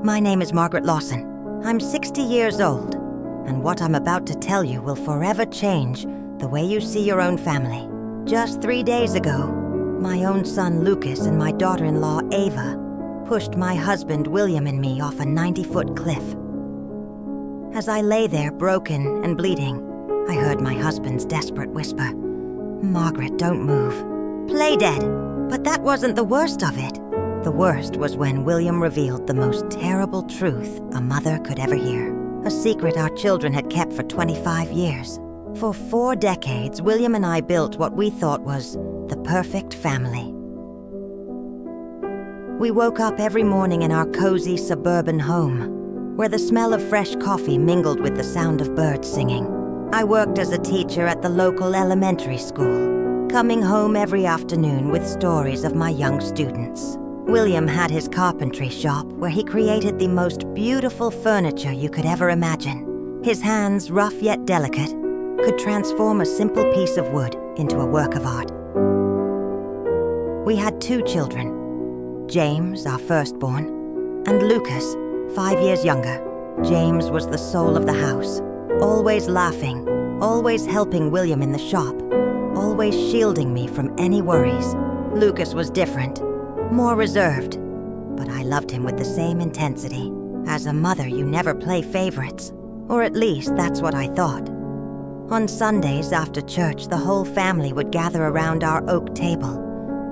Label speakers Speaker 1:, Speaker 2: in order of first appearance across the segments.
Speaker 1: My name is Margaret Lawson. I'm 60 years old, and what I'm about to tell you will forever change the way you see your own family. Just 3 days ago, my own son Lucas and my daughter-in-law Ava pushed my husband William and me off a 90-foot cliff. As I lay there broken and bleeding, I heard my husband's desperate whisper, "Margaret, don't move. Play dead." But that wasn't the worst of it. The worst was when William revealed the most terrible truth a mother could ever hear. A secret our children had kept for 25 years. For 4 decades, William and I built what we thought was the perfect family. We woke up every morning in our cozy suburban home, where the smell of fresh coffee mingled with the sound of birds singing. I worked as a teacher at the local elementary school, coming home every afternoon with stories of my young students. William had his carpentry shop where he created the most beautiful furniture you could ever imagine. His hands, rough yet delicate, could transform a simple piece of wood into a work of art. We had 2 children, James, our firstborn, and Lucas, 5 years younger. James was the soul of the house, always laughing, always helping William in the shop, always shielding me from any worries. Lucas was different, more reserved, but I loved him with the same intensity. As a mother, you never play favorites, or at least that's what I thought. On Sundays after church, the whole family would gather around our oak table,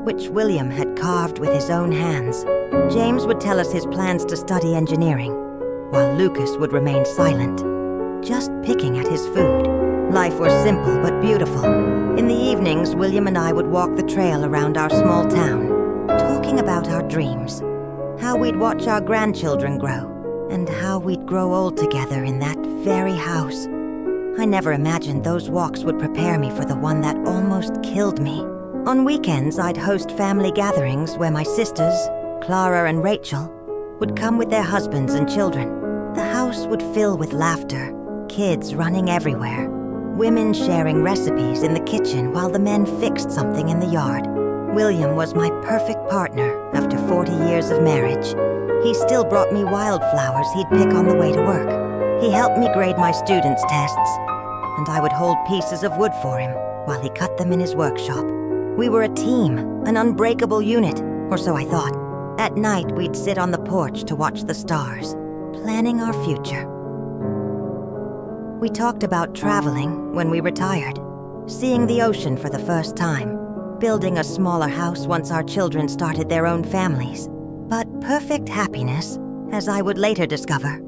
Speaker 1: which William had carved with his own hands. James would tell us his plans to study engineering, while Lucas would remain silent, just picking at his food. Life was simple but beautiful. In the evenings, William and I would walk the trail around our small town, talking about our dreams, how we'd watch our grandchildren grow, and how we'd grow old together in that very house. I never imagined those walks would prepare me for the one that almost killed me. On weekends, I'd host family gatherings where my sisters, Clara and Rachel, would come with their husbands and children. The house would fill with laughter, kids running everywhere, women sharing recipes in the kitchen while the men fixed something in the yard. William was my perfect partner after 40 years of marriage. He still brought me wildflowers he'd pick on the way to work. He helped me grade my students' tests, and I would hold pieces of wood for him while he cut them in his workshop. We were a team, an unbreakable unit, or so I thought. At night, we'd sit on the porch to watch the stars, planning our future. We talked about traveling when we retired, seeing the ocean for the first time, building a smaller house once our children started their own families. But perfect happiness, as I would later discover,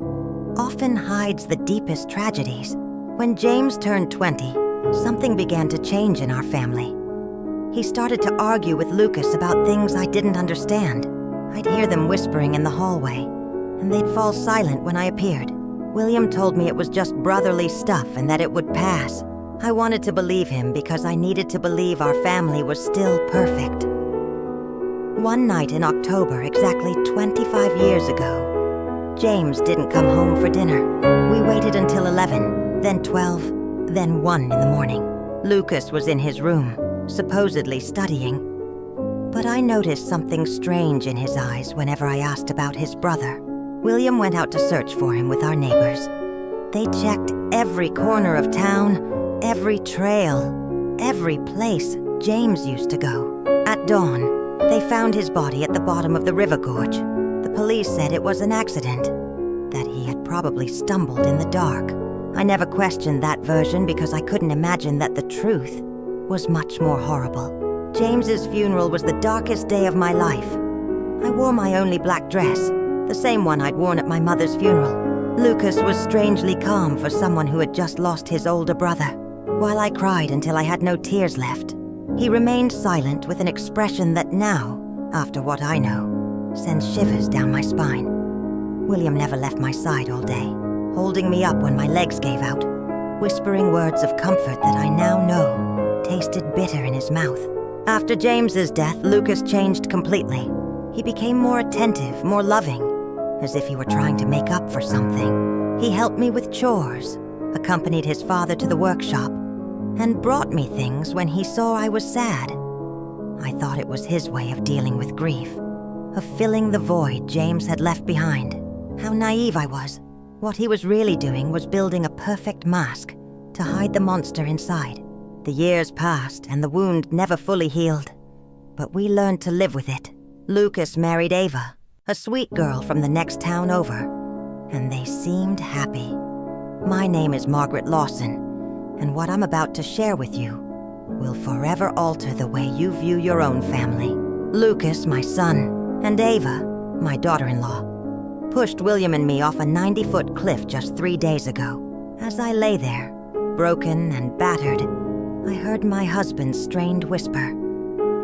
Speaker 1: often hides the deepest tragedies. When James turned 20, something began to change in our family. He started to argue with Lucas about things I didn't understand. I'd hear them whispering in the hallway, and they'd fall silent when I appeared. William told me it was just brotherly stuff and that it would pass. I wanted to believe him because I needed to believe our family was still perfect. One night in October, exactly 25 years ago, James didn't come home for dinner. We waited until 11, then 12, then 1 in the morning. Lucas was in his room, supposedly studying, but I noticed something strange in his eyes whenever I asked about his brother. William went out to search for him with our neighbors. They checked every corner of town, every trail, every place James used to go. At dawn, they found his body at the bottom of the river gorge. The police said it was an accident, that he had probably stumbled in the dark. I never questioned that version because I couldn't imagine that the truth was much more horrible. James's funeral was the darkest day of my life. I wore my only black dress, the same one I'd worn at my mother's funeral. Lucas was strangely calm for someone who had just lost his older brother. While I cried until I had no tears left, he remained silent with an expression that now, after what I know, sends shivers down my spine. William never left my side all day, holding me up when my legs gave out, whispering words of comfort that I now know tasted bitter in his mouth. After James's death, Lucas changed completely. He became more attentive, more loving, as if he were trying to make up for something. He helped me with chores, accompanied his father to the workshop, and brought me things when he saw I was sad. I thought it was his way of dealing with grief, of filling the void James had left behind. How naive I was. What he was really doing was building a perfect mask to hide the monster inside. The years passed and the wound never fully healed. But we learned to live with it. Lucas married Ava, a sweet girl from the next town over, and they seemed happy. My name is Margaret Lawson, and what I'm about to share with you will forever alter the way you view your own family. Lucas, my son, and Ava, my daughter-in-law, pushed William and me off a 90-foot cliff just 3 days ago. As I lay there, broken and battered, I heard my husband's strained whisper,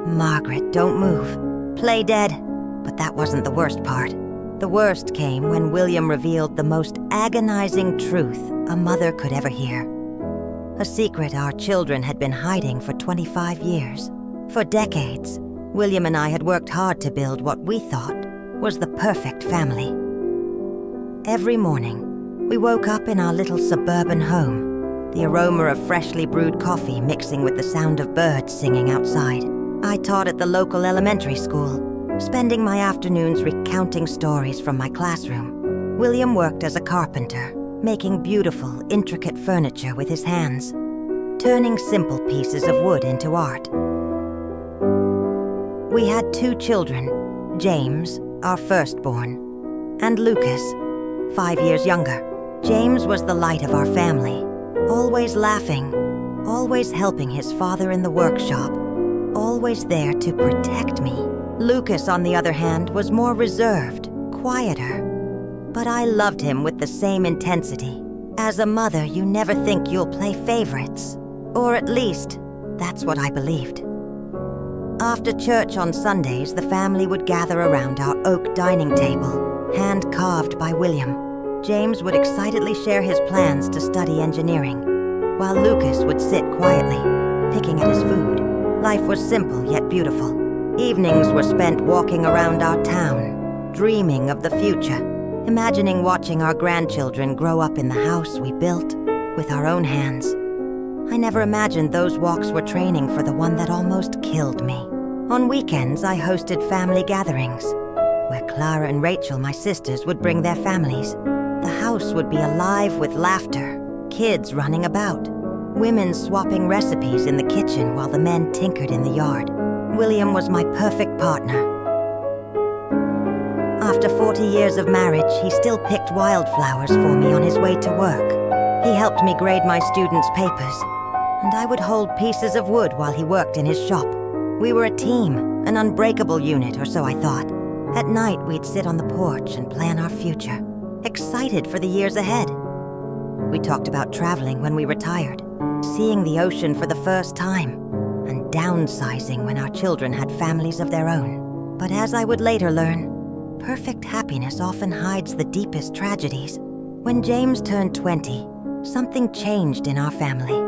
Speaker 1: "Margaret, don't move. Play dead." But that wasn't the worst part. The worst came when William revealed the most agonizing truth a mother could ever hear. A secret our children had been hiding for 25 years. For decades, William and I had worked hard to build what we thought was the perfect family. Every morning, we woke up in our little suburban home, the aroma of freshly brewed coffee mixing with the sound of birds singing outside. I taught at the local elementary school, spending my afternoons recounting stories from my classroom. William worked as a carpenter, making beautiful, intricate furniture with his hands, turning simple pieces of wood into art. We had 2 children, James, our firstborn, and Lucas, 5 years younger. James was the light of our family, always laughing, always helping his father in the workshop, always there to protect me. Lucas, on the other hand, was more reserved, quieter. But I loved him with the same intensity. As a mother, you never think you'll play favorites. Or at least, that's what I believed. After church on Sundays, the family would gather around our oak dining table, hand-carved by William. James would excitedly share his plans to study engineering, while Lucas would sit quietly, picking at his food. Life was simple yet beautiful. Evenings were spent walking around our town, dreaming of the future, imagining watching our grandchildren grow up in the house we built with our own hands. I never imagined those walks were training for the one that almost killed me. On weekends, I hosted family gatherings, where Clara and Rachel, my sisters, would bring their families. The house would be alive with laughter, kids running about, women swapping recipes in the kitchen while the men tinkered in the yard. William was my perfect partner. After 40 years of marriage, he still picked wildflowers for me on his way to work. He helped me grade my students' papers, and I would hold pieces of wood while he worked in his shop. We were a team, an unbreakable unit, or so I thought. At night, we'd sit on the porch and plan our future, excited for the years ahead. We talked about traveling when we retired, seeing the ocean for the first time, and downsizing when our children had families of their own. But as I would later learn, perfect happiness often hides the deepest tragedies. When James turned 20, something changed in our family.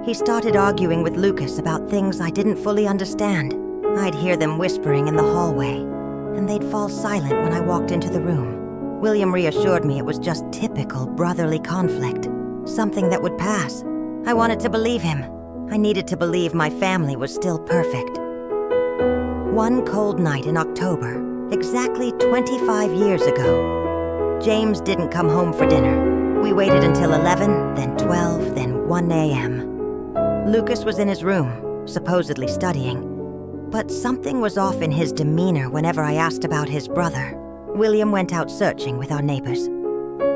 Speaker 1: He started arguing with Lucas about things I didn't fully understand. I'd hear them whispering in the hallway, and they'd fall silent when I walked into the room. William reassured me it was just typical brotherly conflict, something that would pass. I wanted to believe him. I needed to believe my family was still perfect. One cold night in October, exactly 25 years ago, James didn't come home for dinner. We waited until 11, then 12, then 1 a.m. Lucas was in his room, supposedly studying, but something was off in his demeanor whenever I asked about his brother. William went out searching with our neighbors.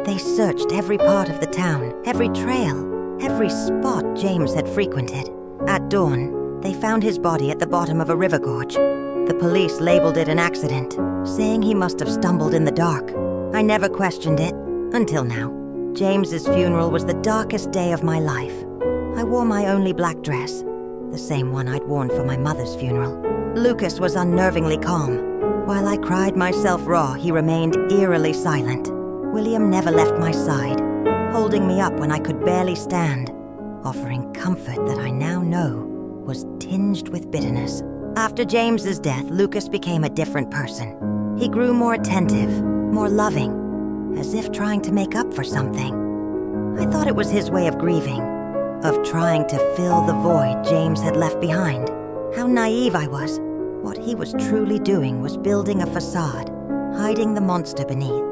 Speaker 1: They searched every part of the town, every trail, every spot James had frequented. At dawn, they found his body at the bottom of a river gorge. The police labeled it an accident, saying he must have stumbled in the dark. I never questioned it, until now. James's funeral was the darkest day of my life. I wore my only black dress, the same one I'd worn for my mother's funeral. Lucas was unnervingly calm. While I cried myself raw, he remained eerily silent. William never left my side, holding me up when I could barely stand, offering comfort that I now know was tinged with bitterness. After James's death, Lucas became a different person. He grew more attentive, more loving, as if trying to make up for something. I thought it was his way of grieving, of trying to fill the void James had left behind. How naive I was. What he was truly doing was building a facade, hiding the monster beneath.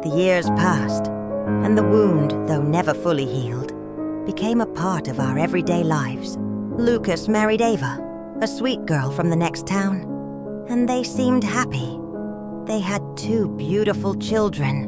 Speaker 1: The years passed, and the wound, though never fully healed, became a part of our everyday lives. Lucas married Ava, a sweet girl from the next town, and they seemed happy. They had 2 beautiful children,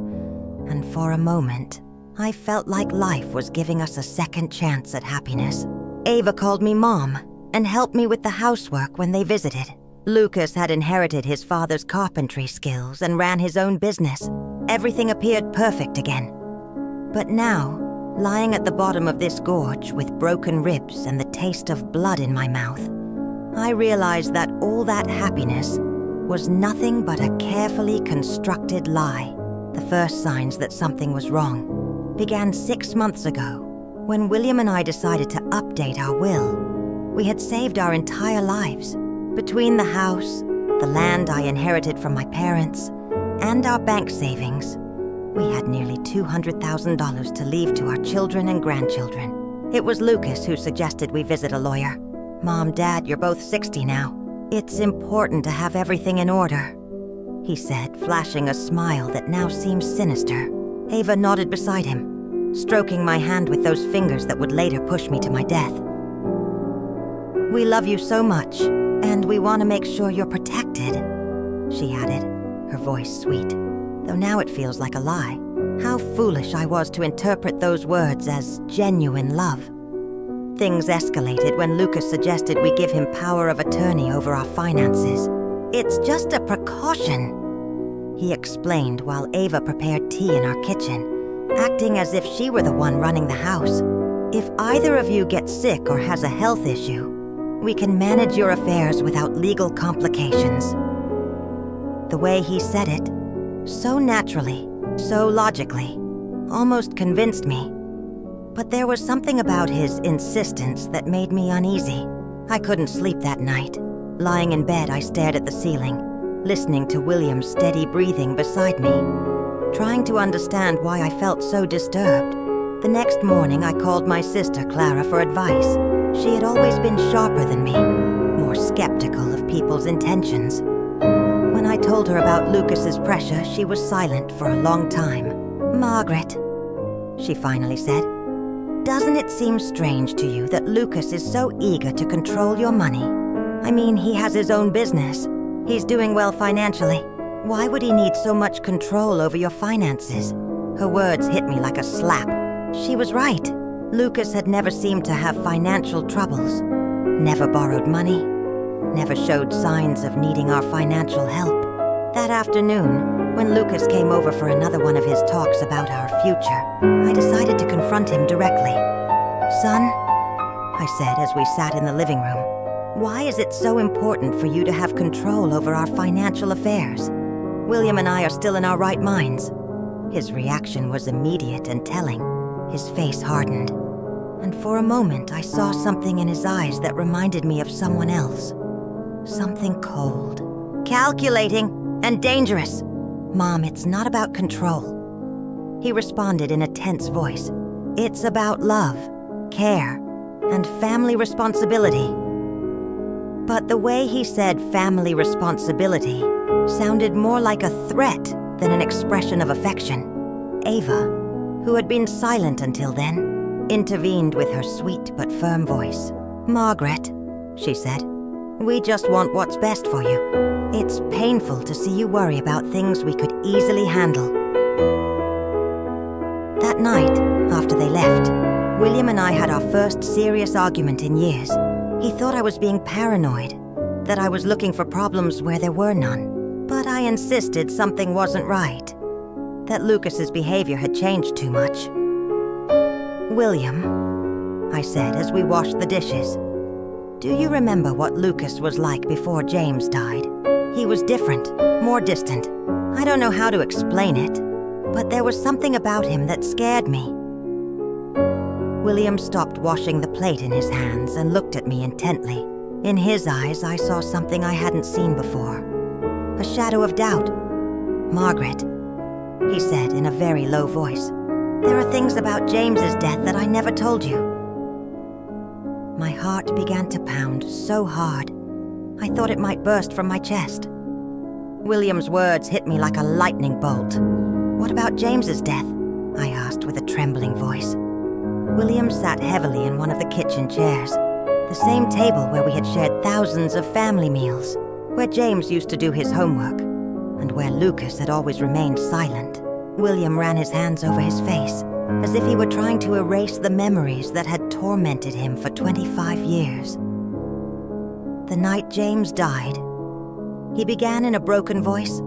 Speaker 1: and for a moment, I felt like life was giving us a second chance at happiness. Ava called me Mom and helped me with the housework when they visited. Lucas had inherited his father's carpentry skills and ran his own business. Everything appeared perfect again. But now, lying at the bottom of this gorge with broken ribs and the taste of blood in my mouth, I realized that all that happiness was nothing but a carefully constructed lie. The first signs that something was wrong began 6 months ago when William and I decided to update our will. We had saved our entire lives. Between the house, the land I inherited from my parents, and our bank savings, we had nearly $200,000 to leave to our children and grandchildren. It was Lucas who suggested we visit a lawyer. Mom, Dad, you're both 60 now. It's important to have everything in order, he said, flashing a smile that now seems sinister. Ava nodded beside him, stroking my hand with those fingers that would later push me to my death. We love you so much, and we want to make sure you're protected, she added, her voice sweet, though now it feels like a lie. How foolish I was to interpret those words as genuine love. Things escalated when Lucas suggested we give him power of attorney over our finances. It's just a precaution, he explained while Ava prepared tea in our kitchen, acting as if she were the one running the house. If either of you gets sick or has a health issue, we can manage your affairs without legal complications. The way he said it, so naturally, so logically, almost convinced me. But there was something about his insistence that made me uneasy. I couldn't sleep that night. Lying in bed, I stared at the ceiling, listening to William's steady breathing beside me, trying to understand why I felt so disturbed. The next morning, I called my sister Clara for advice. She had always been sharper than me, more skeptical of people's intentions. When I told her about Lucas's pressure, she was silent for a long time. Margaret, she finally said, doesn't it seem strange to you that Lucas is so eager to control your money? I mean, he has his own business. He's doing well financially. Why would he need so much control over your finances? Her words hit me like a slap. She was right. Lucas had never seemed to have financial troubles. Never borrowed money. Never showed signs of needing our financial help. That afternoon, when Lucas came over for another one of his talks about our future, I decided to confront him directly. Son, I said as we sat in the living room, why is it so important for you to have control over our financial affairs? William and I are still in our right minds. His reaction was immediate and telling. His face hardened, and for a moment I saw something in his eyes that reminded me of someone else. Something cold, calculating, and dangerous. Mom, it's not about control. He responded in a tense voice. It's about love, care, and family responsibility. But the way he said family responsibility sounded more like a threat than an expression of affection. Ava, who had been silent until then, intervened with her sweet but firm voice. Margaret, she said, we just want what's best for you. It's painful to see you worry about things we could easily handle. That night, after they left, William and I had our first serious argument in years. He thought I was being paranoid, that I was looking for problems where there were none. But I insisted something wasn't right, that Lucas's behavior had changed too much. William, I said as we washed the dishes, do you remember what Lucas was like before James died? He was different, more distant. I don't know how to explain it, but there was something about him that scared me. William stopped washing the plate in his hands and looked at me intently. In his eyes, I saw something I hadn't seen before. A shadow of doubt. Margaret, he said in a very low voice, there are things about James's death that I never told you. My heart began to pound so hard, I thought it might burst from my chest. William's words hit me like a lightning bolt. "What about James's death?" I asked with a trembling voice. William sat heavily in one of the kitchen chairs, the same table where we had shared thousands of family meals, where James used to do his homework, and where Lucas had always remained silent. William ran his hands over his face, as if he were trying to erase the memories that had tormented him for 25 years. The night James died, he began in a broken voice.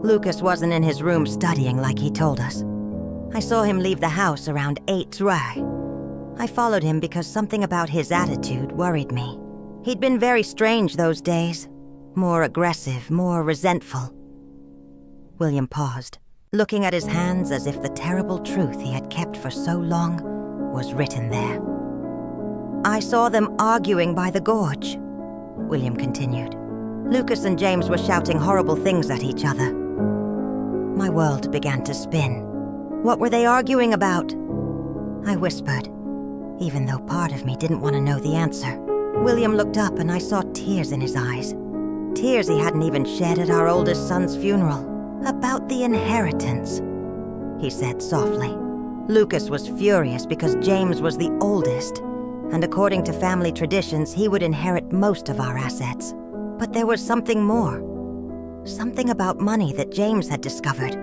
Speaker 1: Lucas wasn't in his room studying like he told us. I saw him leave the house around 8:30. I followed him because something about his attitude worried me. He'd been very strange those days, more aggressive, more resentful. William paused, looking at his hands as if the terrible truth he had kept for so long was written there. "I saw them arguing by the gorge," William continued. "Lucas and James were shouting horrible things at each other." My world began to spin. "What were they arguing about?" I whispered, even though part of me didn't want to know the answer. William looked up and I saw tears in his eyes. Tears he hadn't even shed at our oldest son's funeral. "About the inheritance," he said softly. Lucas was furious because James was the oldest, and according to family traditions, he would inherit most of our assets. But there was something more. Something about money that James had discovered.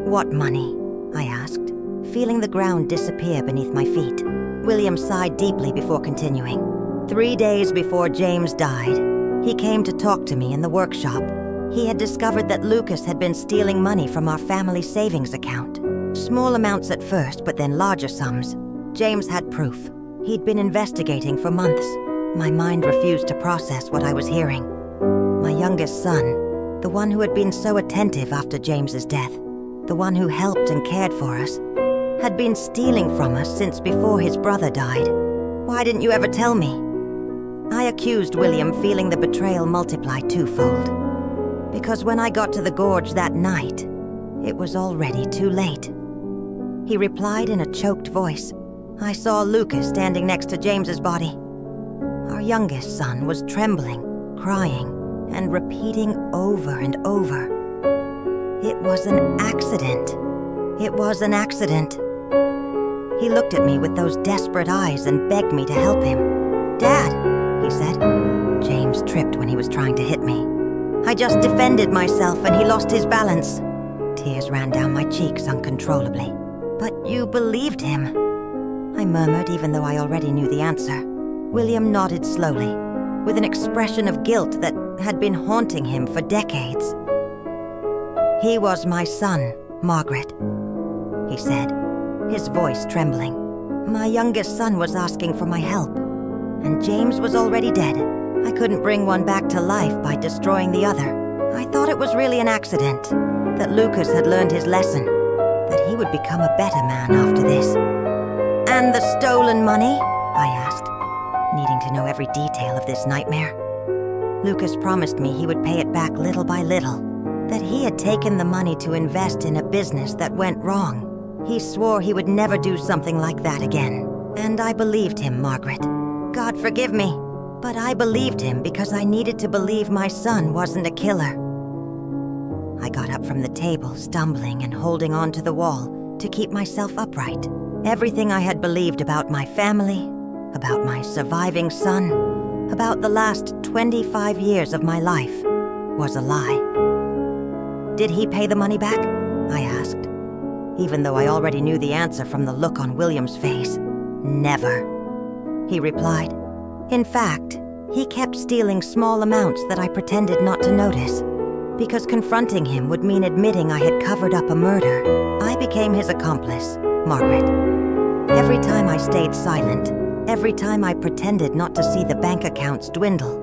Speaker 1: "What money?" I asked, feeling the ground disappear beneath my feet. William sighed deeply before continuing. 3 days before James died, he came to talk to me in the workshop. He had discovered that Lucas had been stealing money from our family savings account. Small amounts at first, but then larger sums. James had proof. He'd been investigating for months. My mind refused to process what I was hearing. My youngest son, the one who had been so attentive after James's death, the one who helped and cared for us, had been stealing from us since before his brother died. "Why didn't you ever tell me?" I accused William, feeling the betrayal multiply twofold. Because when I got to the gorge that night, it was already too late. He replied in a choked voice. "I saw Lucas standing next to James's body." Our youngest son was trembling, crying, and repeating over and over, "It was an accident. It was an accident." He looked at me with those desperate eyes and begged me to help him. "Dad," he said. James tripped when he was trying to hit me. "I just defended myself and he lost his balance." Tears ran down my cheeks uncontrollably. "But you believed him," I murmured, even though I already knew the answer. William nodded slowly, with an expression of guilt that had been haunting him for decades. "He was my son, Margaret," he said, his voice trembling. "My youngest son was asking for my help, and James was already dead. I couldn't bring one back to life by destroying the other. I thought it was really an accident, that Lucas had learned his lesson, that he would become a better man after this." "And the stolen money?" I asked, needing to know every detail of this nightmare. Lucas promised me he would pay it back little by little, that he had taken the money to invest in a business that went wrong. He swore he would never do something like that again. And I believed him, Margaret. God forgive me, but I believed him because I needed to believe my son wasn't a killer. I got up from the table, stumbling and holding on to the wall to keep myself upright. Everything I had believed about my family, about my surviving son, about the last 25 years of my life, was a lie. "Did he pay the money back?" I asked, even though I already knew the answer from the look on William's face. "Never," he replied. In fact, he kept stealing small amounts that I pretended not to notice, because confronting him would mean admitting I had covered up a murder. I became his accomplice, Margaret. Every time I stayed silent, every time I pretended not to see the bank accounts dwindle,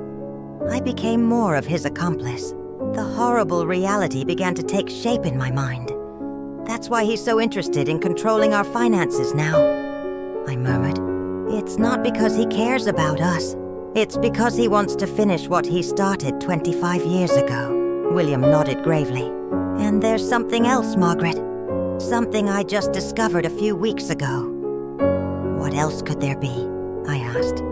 Speaker 1: I became more of his accomplice. The horrible reality began to take shape in my mind. "That's why he's so interested in controlling our finances now," I murmured. "It's not because he cares about us. It's because he wants to finish what he started 25 years ago." William nodded gravely. "And there's something else, Margaret. Something I just discovered a few weeks ago." "What else could there be?" I asked,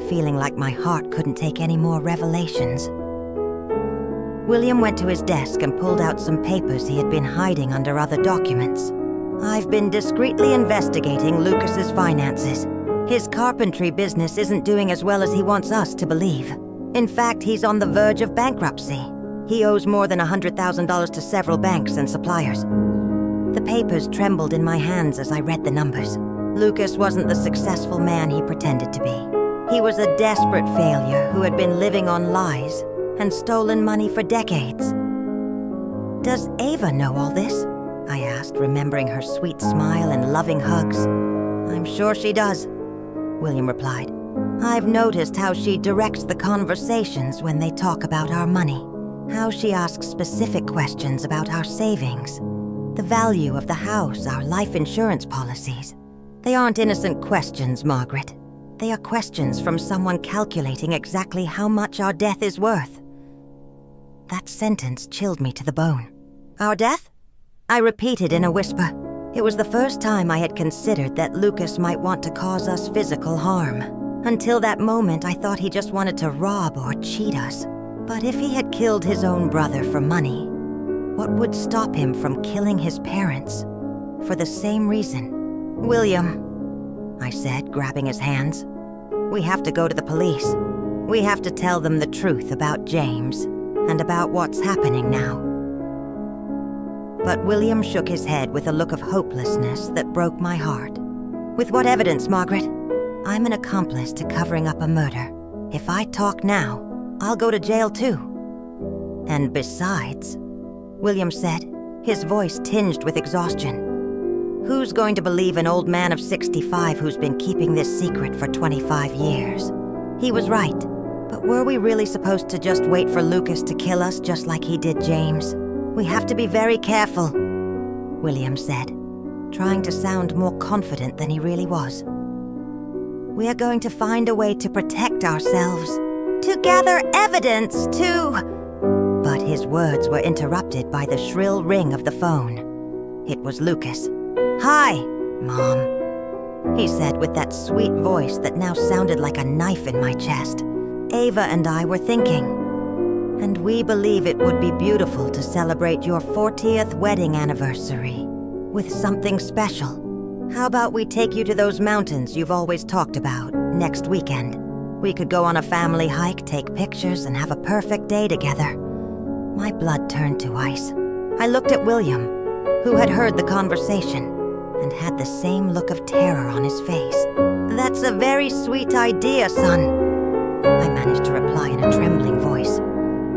Speaker 1: feeling like my heart couldn't take any more revelations. William went to his desk and pulled out some papers he had been hiding under other documents. "I've been discreetly investigating Lucas's finances. His carpentry business isn't doing as well as he wants us to believe. In fact, he's on the verge of bankruptcy. He owes more than $100,000 to several banks and suppliers." The papers trembled in my hands as I read the numbers. Lucas wasn't the successful man he pretended to be. He was a desperate failure who had been living on lies and stolen money for decades. "Does Ava know all this?" I asked, remembering her sweet smile and loving hugs. "I'm sure she does," William replied. "I've noticed how she directs the conversations when they talk about our money, how she asks specific questions about our savings, the value of the house, our life insurance policies. They aren't innocent questions, Margaret. They are questions from someone calculating exactly how much our death is worth." That sentence chilled me to the bone. "Our death?" I repeated in a whisper. It was the first time I had considered that Lucas might want to cause us physical harm. Until that moment, I thought he just wanted to rob or cheat us. But if he had killed his own brother for money, what would stop him from killing his parents for the same reason? "William," I said, grabbing his hands, "we have to go to the police. We have to tell them the truth about James and about what's happening now." But William shook his head with a look of hopelessness that broke my heart. "With what evidence, Margaret? I'm an accomplice to covering up a murder. If I talk now, I'll go to jail too. And besides," William said, his voice tinged with exhaustion, "who's going to believe an old man of 65 who's been keeping this secret for 25 years? He was right, but were we really supposed to just wait for Lucas to kill us just like he did James? We have to be very careful," William said, trying to sound more confident than he really was. "We are going to find a way to protect ourselves, to gather evidence, to—" But his words were interrupted by the shrill ring of the phone. It was Lucas. "Hi, Mom," he said with that sweet voice that now sounded like a knife in my chest. "Ava and I were thinking, and we believe it would be beautiful to celebrate your 40th wedding anniversary with something special. How about we take you to those mountains you've always talked about next weekend? We could go on a family hike, take pictures, and have a perfect day together." My blood turned to ice. I looked at William, who had heard the conversation and had the same look of terror on his face. "That's a very sweet idea, son," I managed to reply in a trembling voice.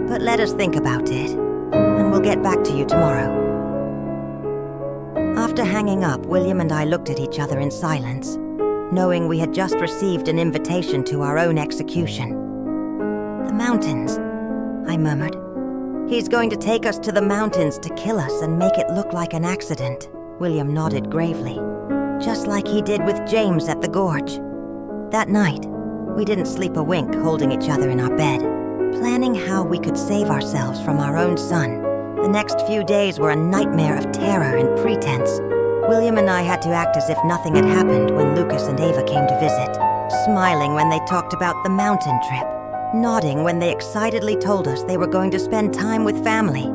Speaker 1: "But let us think about it, and we'll get back to you tomorrow." After hanging up, William and I looked at each other in silence, knowing we had just received an invitation to our own execution. "The mountains," I murmured. "He's going to take us to the mountains to kill us and make it look like an accident," William nodded gravely. "Just like he did with James at the gorge." That night, we didn't sleep a wink holding each other in our bed, planning how we could save ourselves from our own son. The next few days were a nightmare of terror and pretense. William and I had to act as if nothing had happened when Lucas and Ava came to visit, smiling when they talked about the mountain trip, nodding when they excitedly told us they were going to spend time with family.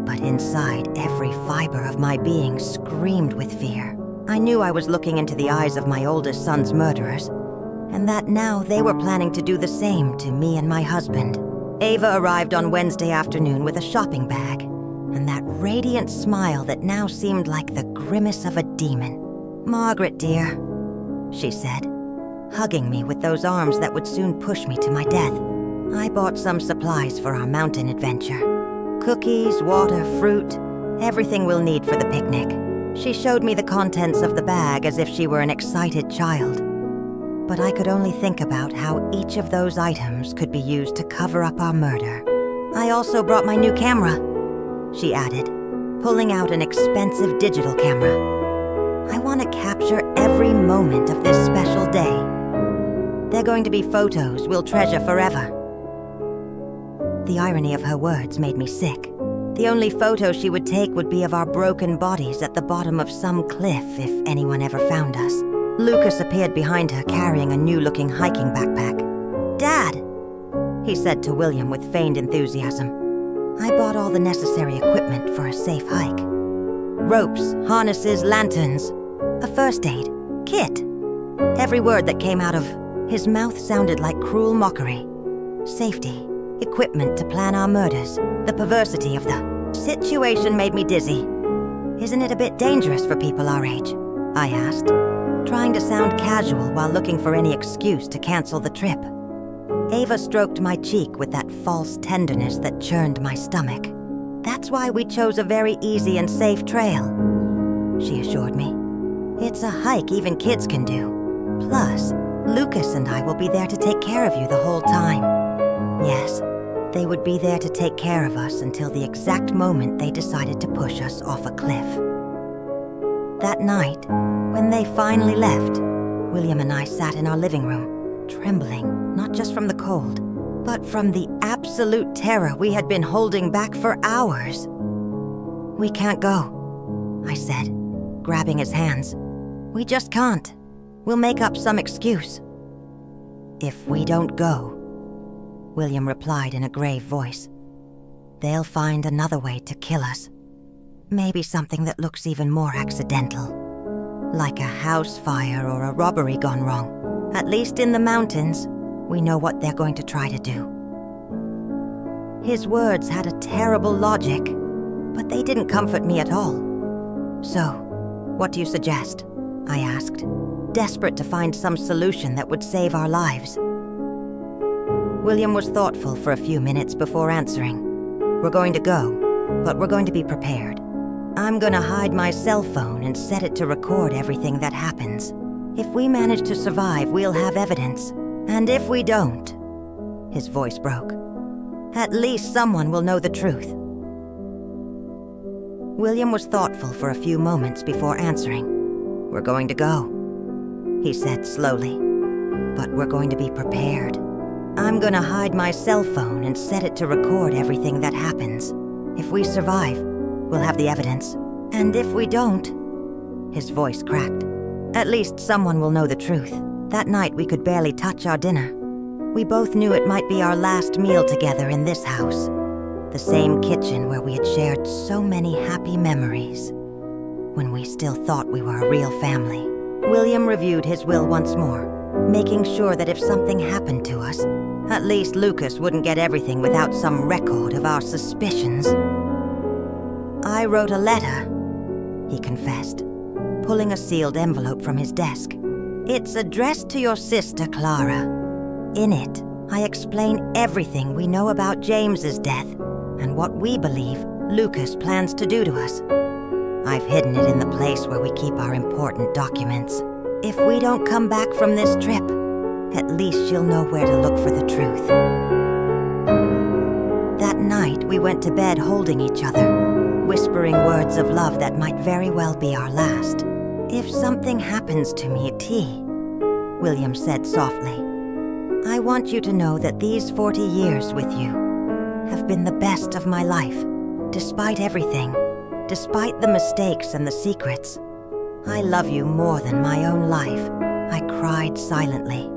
Speaker 1: But inside, every fiber of my being screamed with fear. I knew I was looking into the eyes of my oldest son's murderers, and that now they were planning to do the same to me and my husband. Ava arrived on Wednesday afternoon with a shopping bag, and that radiant smile that now seemed like the grimace of a demon. "Margaret, dear," she said, hugging me with those arms that would soon push me to my death. "I bought some supplies for our mountain adventure. Cookies, water, fruit, everything we'll need for the picnic." She showed me the contents of the bag as if she were an excited child. But I could only think about how each of those items could be used to cover up our murder. "I also brought my new camera," she added, pulling out an expensive digital camera. "I want to capture every moment of this special day. They're going to be photos we'll treasure forever." The irony of her words made me sick. The only photo she would take would be of our broken bodies at the bottom of some cliff if anyone ever found us. Lucas appeared behind her carrying a new-looking hiking backpack. "Dad," he said to William with feigned enthusiasm, I bought all the necessary equipment for a safe hike. Ropes, harnesses, lanterns, a first aid kit. Every word that came out of his mouth sounded like cruel mockery. Safety, equipment to plan our murders, the perversity of the situation made me dizzy. Isn't it a bit dangerous for people our age? I asked, trying to sound casual while looking for any excuse to cancel the trip. Ava stroked my cheek with that false tenderness that churned my stomach. That's why we chose a very easy and safe trail, she assured me. It's a hike even kids can do. Plus, Lucas and I will be there to take care of you the whole time. Yes, they would be there to take care of us until the exact moment they decided to push us off a cliff. That night, when they finally left, William and I sat in our living room, trembling, not just from the cold, but from the absolute terror we had been holding back for hours. We can't go, I said, grabbing his hands. We just can't. We'll make up some excuse. If we don't go, William replied in a grave voice, they'll find another way to kill us. Maybe something that looks even more accidental. Like a house fire or a robbery gone wrong. At least in the mountains, we know what they're going to try to do. His words had a terrible logic, but they didn't comfort me at all. So, what do you suggest? I asked, desperate to find some solution that would save our lives. William was thoughtful for a few minutes before answering. We're going to go, but we're going to be prepared. I'm gonna hide my cell phone and set it to record everything that happens. If we manage to survive, we'll have evidence. And if we don't, his voice broke, at least someone will know the truth. William was thoughtful for a few moments before answering. We're going to go, he said slowly, but we're going to be prepared. I'm gonna hide my cell phone and set it to record everything that happens. If we survive, we'll have the evidence. And if we don't, his voice cracked, at least someone will know the truth. That night we could barely touch our dinner. We both knew it might be our last meal together in this house. The same kitchen where we had shared so many happy memories. When we still thought we were a real family. William reviewed his will once more, making sure that if something happened to us, at least Lucas wouldn't get everything without some record of our suspicions. I wrote a letter, he confessed, pulling a sealed envelope from his desk. It's addressed to your sister, Clara. In it, I explain everything we know about James's death and what we believe Lucas plans to do to us. I've hidden it in the place where we keep our important documents. If we don't come back from this trip, at least she'll know where to look for the truth. That night, we went to bed holding each other, whispering words of love that might very well be our last. If something happens to me, T, William said softly, I want you to know that these 40 years with you have been the best of my life, despite everything, despite the mistakes and the secrets. I love you more than my own life. I cried silently,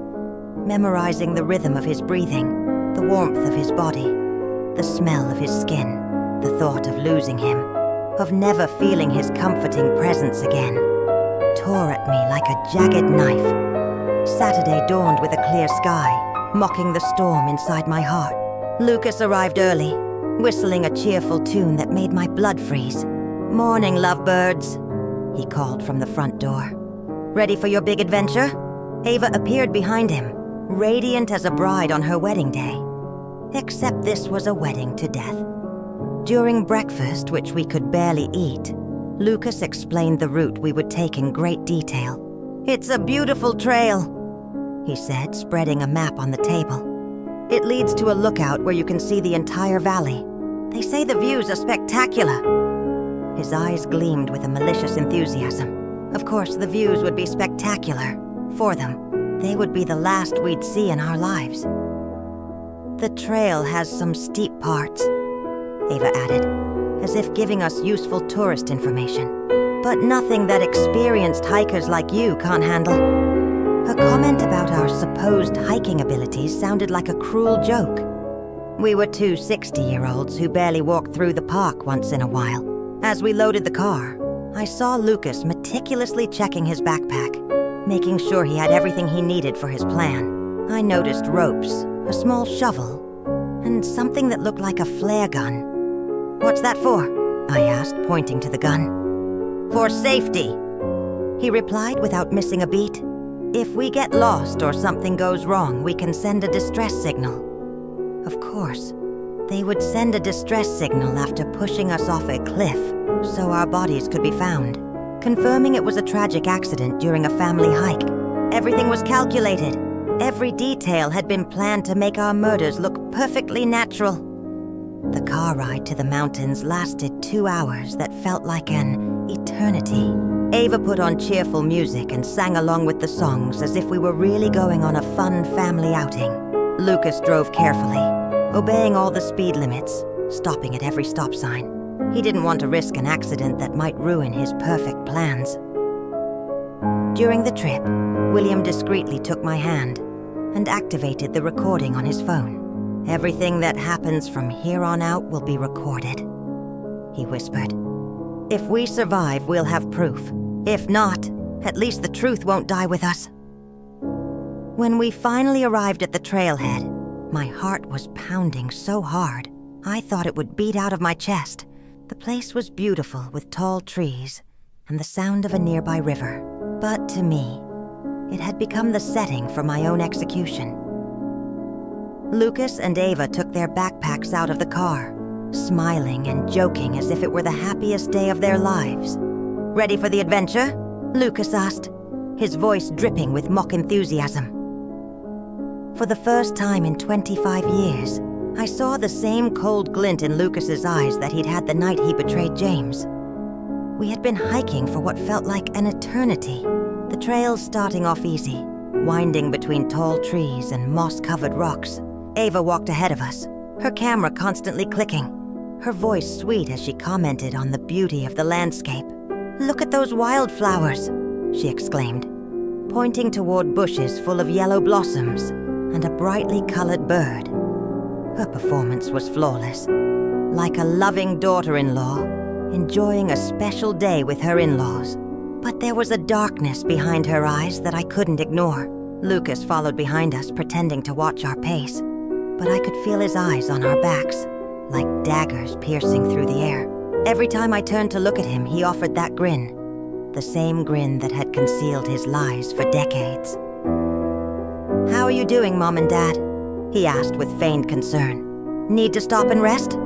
Speaker 1: memorizing the rhythm of his breathing, the warmth of his body, the smell of his skin, the thought of losing him, of never feeling his comforting presence again, tore at me like a jagged knife. Saturday dawned with a clear sky, mocking the storm inside my heart. Lucas arrived early, whistling a cheerful tune that made my blood freeze. Morning, lovebirds, he called from the front door. Ready for your big adventure? Ava appeared behind him, radiant as a bride on her wedding day. Except this was a wedding to death. During breakfast, which we could barely eat, Lucas explained the route we would take in great detail. It's a beautiful trail, he said, spreading a map on the table. It leads to a lookout where you can see the entire valley. They say the views are spectacular. His eyes gleamed with a malicious enthusiasm. Of course, the views would be spectacular. For them, they would be the last we'd see in our lives. The trail has some steep parts, Ava added, as if giving us useful tourist information. But nothing that experienced hikers like you can't handle. Her comment about our supposed hiking abilities sounded like a cruel joke. We were two 60-year-olds who barely walked through the park once in a while. As we loaded the car, I saw Lucas meticulously checking his backpack, making sure he had everything he needed for his plan. I noticed ropes, a small shovel, and something that looked like a flare gun. "What's that for?" I asked, pointing to the gun. "For safety," he replied without missing a beat. "If we get lost or something goes wrong, we can send a distress signal." Of course, they would send a distress signal after pushing us off a cliff so our bodies could be found, confirming it was a tragic accident during a family hike. Everything was calculated. Every detail had been planned to make our murders look perfectly natural. The car ride to the mountains lasted 2 hours that felt like an eternity. Ava put on cheerful music and sang along with the songs as if we were really going on a fun family outing. Lucas drove carefully, obeying all the speed limits, stopping at every stop sign. He didn't want to risk an accident that might ruin his perfect plans. During the trip, William discreetly took my hand and activated the recording on his phone. "Everything that happens from here on out will be recorded," he whispered. "If we survive, we'll have proof. If not, at least the truth won't die with us." When we finally arrived at the trailhead, my heart was pounding so hard, I thought it would beat out of my chest. The place was beautiful with tall trees and the sound of a nearby river. But to me, it had become the setting for my own execution. Lucas and Ava took their backpacks out of the car, smiling and joking as if it were the happiest day of their lives. "Ready for the adventure?" Lucas asked, his voice dripping with mock enthusiasm. For the first time in 25 years, I saw the same cold glint in Lucas's eyes that he'd had the night he betrayed James. We had been hiking for what felt like an eternity, the trails starting off easy, winding between tall trees and moss-covered rocks. Ava walked ahead of us, her camera constantly clicking, her voice sweet as she commented on the beauty of the landscape. "Look at those wildflowers," she exclaimed, pointing toward bushes full of yellow blossoms and a brightly colored bird. Her performance was flawless, like a loving daughter-in-law enjoying a special day with her in-laws. But there was a darkness behind her eyes that I couldn't ignore. Lucas followed behind us, pretending to watch our pace, but I could feel his eyes on our backs, like daggers piercing through the air. Every time I turned to look at him, he offered that grin, the same grin that had concealed his lies for decades. "How are you doing, Mom and Dad?" he asked with feigned concern. "Need to stop and rest?"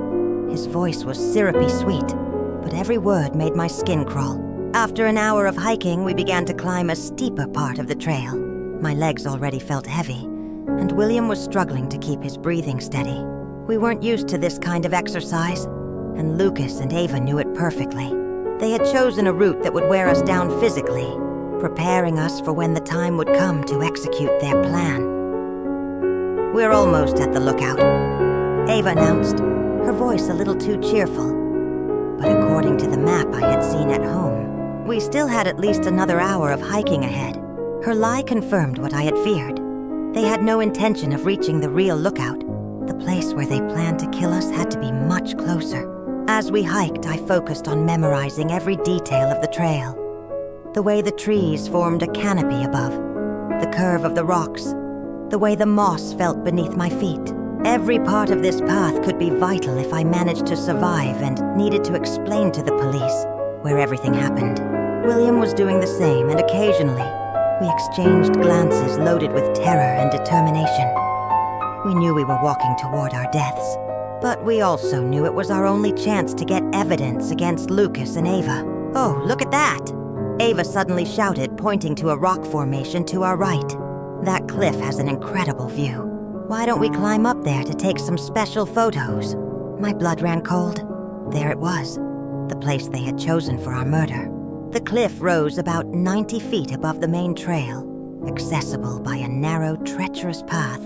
Speaker 1: His voice was syrupy sweet, but every word made my skin crawl. After an hour of hiking, we began to climb a steeper part of the trail. My legs already felt heavy, and William was struggling to keep his breathing steady. We weren't used to this kind of exercise, and Lucas and Ava knew it perfectly. They had chosen a route that would wear us down physically, preparing us for when the time would come to execute their plan. "We're almost at the lookout," Ava announced, her voice a little too cheerful. But according to the map I had seen at home, we still had at least another hour of hiking ahead. Her lie confirmed what I had feared. They had no intention of reaching the real lookout. The place where they planned to kill us had to be much closer. As we hiked, I focused on memorizing every detail of the trail. The way the trees formed a canopy above, the curve of the rocks, the way the moss felt beneath my feet. Every part of this path could be vital if I managed to survive and needed to explain to the police where everything happened. William was doing the same, and occasionally, we exchanged glances loaded with terror and determination. We knew we were walking toward our deaths, but we also knew it was our only chance to get evidence against Lucas and Ava. "Oh, look at that!" Ava suddenly shouted, pointing to a rock formation to our right. "That cliff has an incredible view. Why don't we climb up there to take some special photos?" My blood ran cold. There it was, the place they had chosen for our murder. The cliff rose about 90 feet above the main trail, accessible by a narrow, treacherous path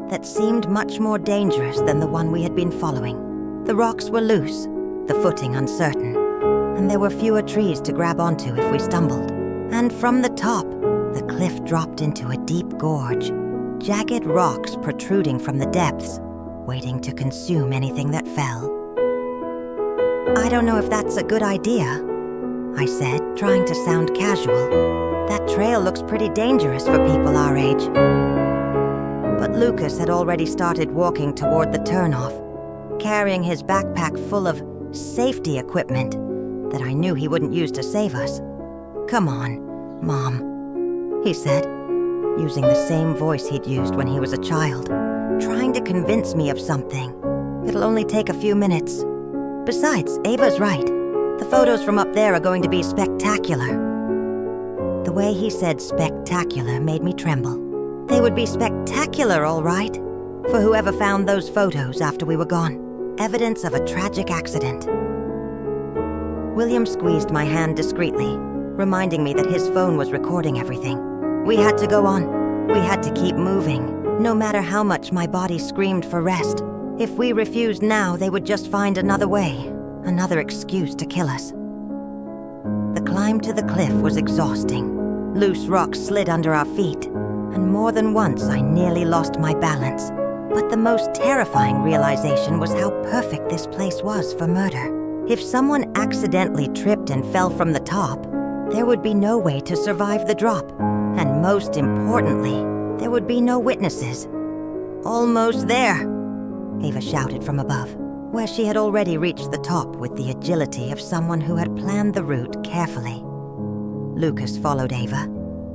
Speaker 1: that seemed much more dangerous than the one we had been following. The rocks were loose, the footing uncertain, and there were fewer trees to grab onto if we stumbled. And from the top, the cliff dropped into a deep gorge, jagged rocks protruding from the depths, waiting to consume anything that fell. "I don't know if that's a good idea," I said, trying to sound casual. "That trail looks pretty dangerous for people our age." But Lucas had already started walking toward the turnoff, carrying his backpack full of safety equipment that I knew he wouldn't use to save us. "Come on, Mom," he said, using the same voice he'd used when he was a child, trying to convince me of something. "It'll only take a few minutes. Besides, Ava's right. The photos from up there are going to be spectacular." The way he said spectacular made me tremble. They would be spectacular, all right, for whoever found those photos after we were gone. Evidence of a tragic accident. William squeezed my hand discreetly, reminding me that his phone was recording everything. We had to go on. We had to keep moving, no matter how much my body screamed for rest. If we refused now, they would just find another way, another excuse to kill us. The climb to the cliff was exhausting. Loose rocks slid under our feet, and more than once I nearly lost my balance. But the most terrifying realization was how perfect this place was for murder. If someone accidentally tripped and fell from the top, there would be no way to survive the drop. And most importantly, there would be no witnesses. "Almost there," Ava shouted from above, where she had already reached the top with the agility of someone who had planned the route carefully. Lucas followed Ava,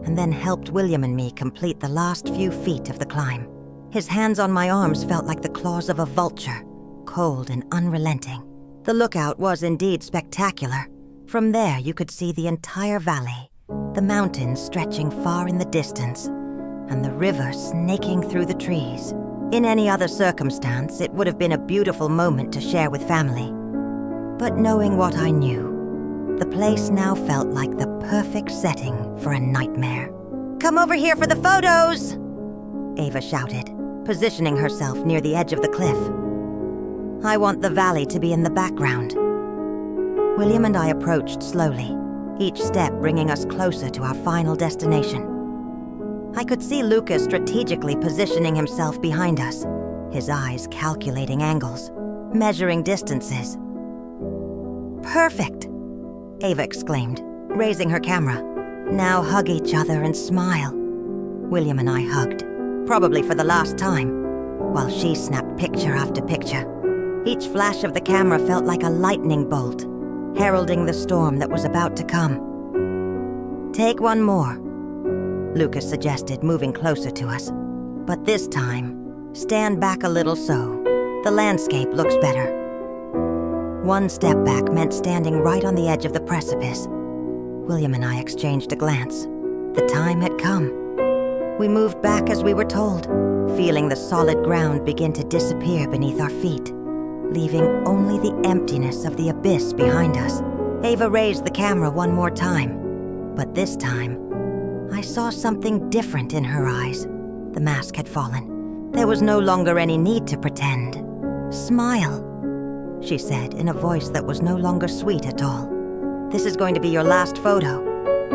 Speaker 1: and then helped William and me complete the last few feet of the climb. His hands on my arms felt like the claws of a vulture, cold and unrelenting. The lookout was indeed spectacular. From there you could see the entire valley, the mountains stretching far in the distance, and the river snaking through the trees. In any other circumstance, it would have been a beautiful moment to share with family. But knowing what I knew, the place now felt like the perfect setting for a nightmare. "Come over here for the photos!" Ava shouted, positioning herself near the edge of the cliff. "I want the valley to be in the background." William and I approached slowly, each step bringing us closer to our final destination. I could see Lucas strategically positioning himself behind us, his eyes calculating angles, measuring distances. "Perfect!" Ava exclaimed, raising her camera. "Now hug each other and smile." William and I hugged, probably for the last time, while she snapped picture after picture. Each flash of the camera felt like a lightning bolt, heralding the storm that was about to come. "Take one more," Lucas suggested, moving closer to us. "But this time, stand back a little so the landscape looks better." One step back meant standing right on the edge of the precipice. William and I exchanged a glance. The time had come. We moved back as we were told, feeling the solid ground begin to disappear beneath our feet, leaving only the emptiness of the abyss behind us. Ava raised the camera one more time, but this time, I saw something different in her eyes. The mask had fallen. There was no longer any need to pretend. "Smile," she said in a voice that was no longer sweet at all. "This is going to be your last photo."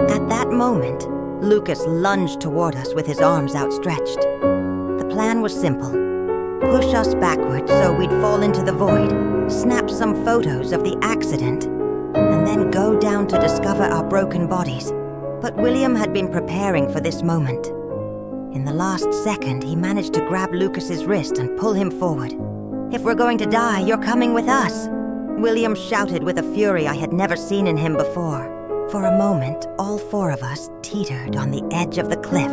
Speaker 1: At that moment, Lucas lunged toward us with his arms outstretched. The plan was simple. Push us backward so we'd fall into the void, snap some photos of the accident, and then go down to discover our broken bodies. But William had been preparing for this moment. In the last second, he managed to grab Lucas's wrist and pull him forward. "If we're going to die, you're coming with us," William shouted with a fury I had never seen in him before. For a moment, all four of us teetered on the edge of the cliff,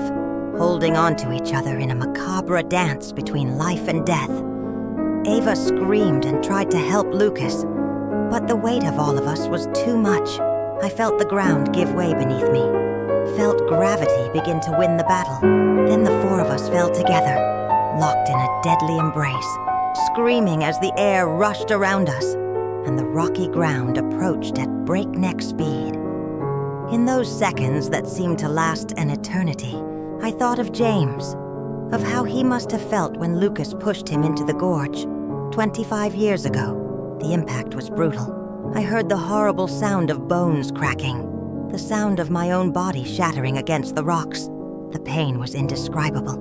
Speaker 1: holding on to each other in a macabre dance between life and death. Ava screamed and tried to help Lucas, but the weight of all of us was too much. I felt the ground give way beneath me, felt gravity begin to win the battle. Then the four of us fell together, locked in a deadly embrace, screaming as the air rushed around us, and the rocky ground approached at breakneck speed. In those seconds that seemed to last an eternity, I thought of James, of how he must have felt when Lucas pushed him into the gorge 25 years ago. The impact was brutal. I heard the horrible sound of bones cracking, the sound of my own body shattering against the rocks. The pain was indescribable,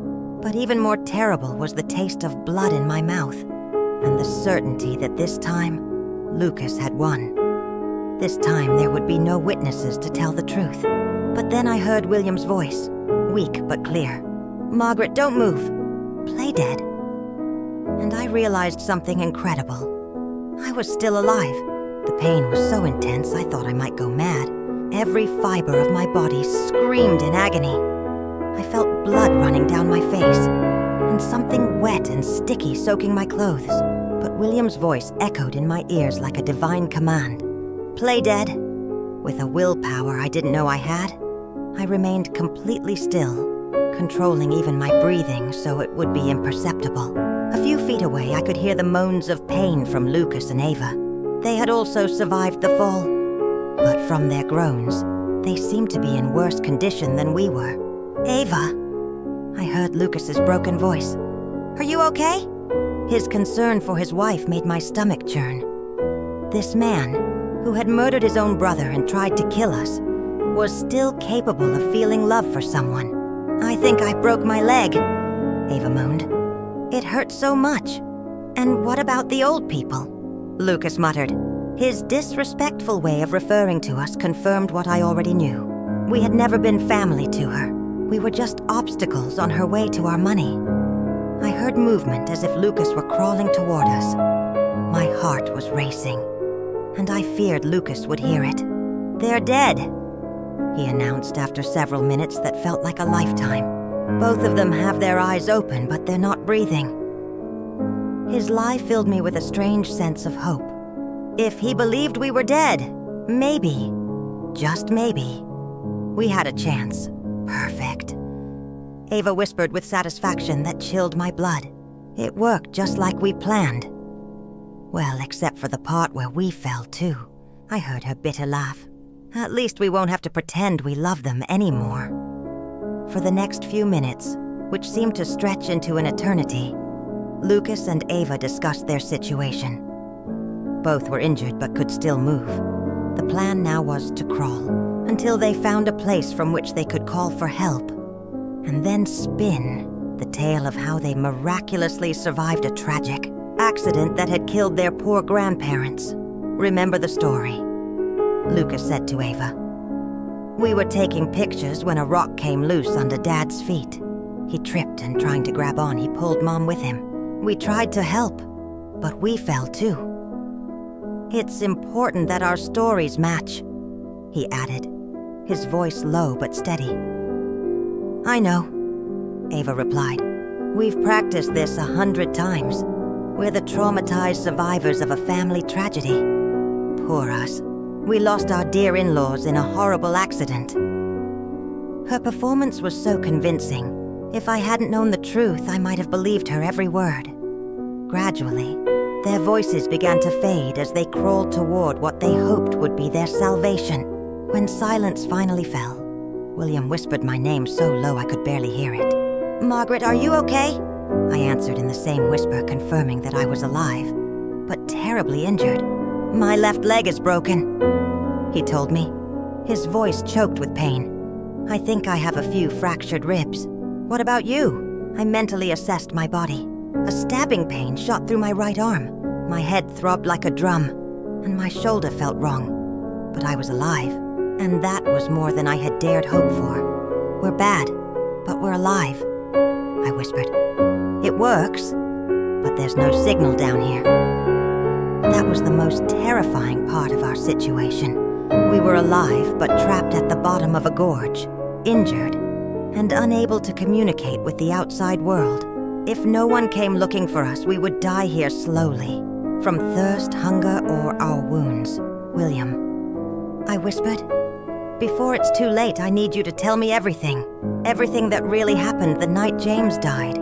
Speaker 1: But even more terrible was the taste of blood in my mouth, and the certainty that this time, Lucas had won. This time there would be no witnesses to tell the truth. But then I heard William's voice, weak but clear. "Margaret, don't move. Play dead." And I realized something incredible. I was still alive. The pain was so intense I thought I might go mad. Every fiber of my body screamed in agony. I felt blood running down my face, and something wet and sticky soaking my clothes. But William's voice echoed in my ears like a divine command. "Play dead." With a willpower I didn't know I had, I remained completely still, controlling even my breathing so it would be imperceptible. A few feet away, I could hear the moans of pain from Lucas and Ava. They had also survived the fall, but from their groans, they seemed to be in worse condition than we were. "Ava," I heard Lucas's broken voice. "Are you okay?" His concern for his wife made my stomach churn. This man, who had murdered his own brother and tried to kill us, was still capable of feeling love for someone. "I think I broke my leg," Ava moaned. "It hurt so much." "And what about the old people?" Lucas muttered. His disrespectful way of referring to us confirmed what I already knew. We had never been family to her. We were just obstacles on her way to our money. I heard movement as if Lucas were crawling toward us. My heart was racing, and I feared Lucas would hear it. "They're dead," he announced after several minutes that felt like a lifetime. "Both of them have their eyes open, but they're not breathing." His lie filled me with a strange sense of hope. If he believed we were dead, maybe, just maybe, we had a chance. Perfect. Ava whispered with satisfaction that chilled my blood. It worked just like we planned. Well, except for the part where we fell too. I heard her bitter laugh. At least we won't have to pretend we love them anymore. For the next few minutes, which seemed to stretch into an eternity, Lucas and Ava discussed their situation. Both were injured but could still move. The plan now was to crawl until they found a place from which they could call for help, and then spin the tale of how they miraculously survived a tragic accident that had killed their poor grandparents. "Remember the story," Lucas said to Ava. "We were taking pictures when a rock came loose under Dad's feet. He tripped, and trying to grab on, he pulled Mom with him. We tried to help, but we fell too. It's important that our stories match," he added, his voice low but steady. "I know," Ava replied. "We've practiced this 100 times. We're the traumatized survivors of a family tragedy. Poor us. We lost our dear in-laws in a horrible accident." Her performance was so convincing. If I hadn't known the truth, I might have believed her every word. Gradually, their voices began to fade as they crawled toward what they hoped would be their salvation. When silence finally fell, William whispered my name so low I could barely hear it. "Margaret, are you okay?" I answered in the same whisper, confirming that I was alive, but terribly injured. "My left leg is broken," he told me. His voice choked with pain. "I think I have a few fractured ribs. What about you?" I mentally assessed my body. A stabbing pain shot through my right arm. My head throbbed like a drum, and my shoulder felt wrong. But I was alive, and that was more than I had dared hope for. "We're bad, but we're alive," I whispered. "It works, but there's no signal down here." That was the most terrifying part of our situation. We were alive, but trapped at the bottom of a gorge, injured, and unable to communicate with the outside world. If no one came looking for us, we would die here slowly, from thirst, hunger, or our wounds. "William," I whispered, "before it's too late, I need you to tell me everything. Everything that really happened the night James died."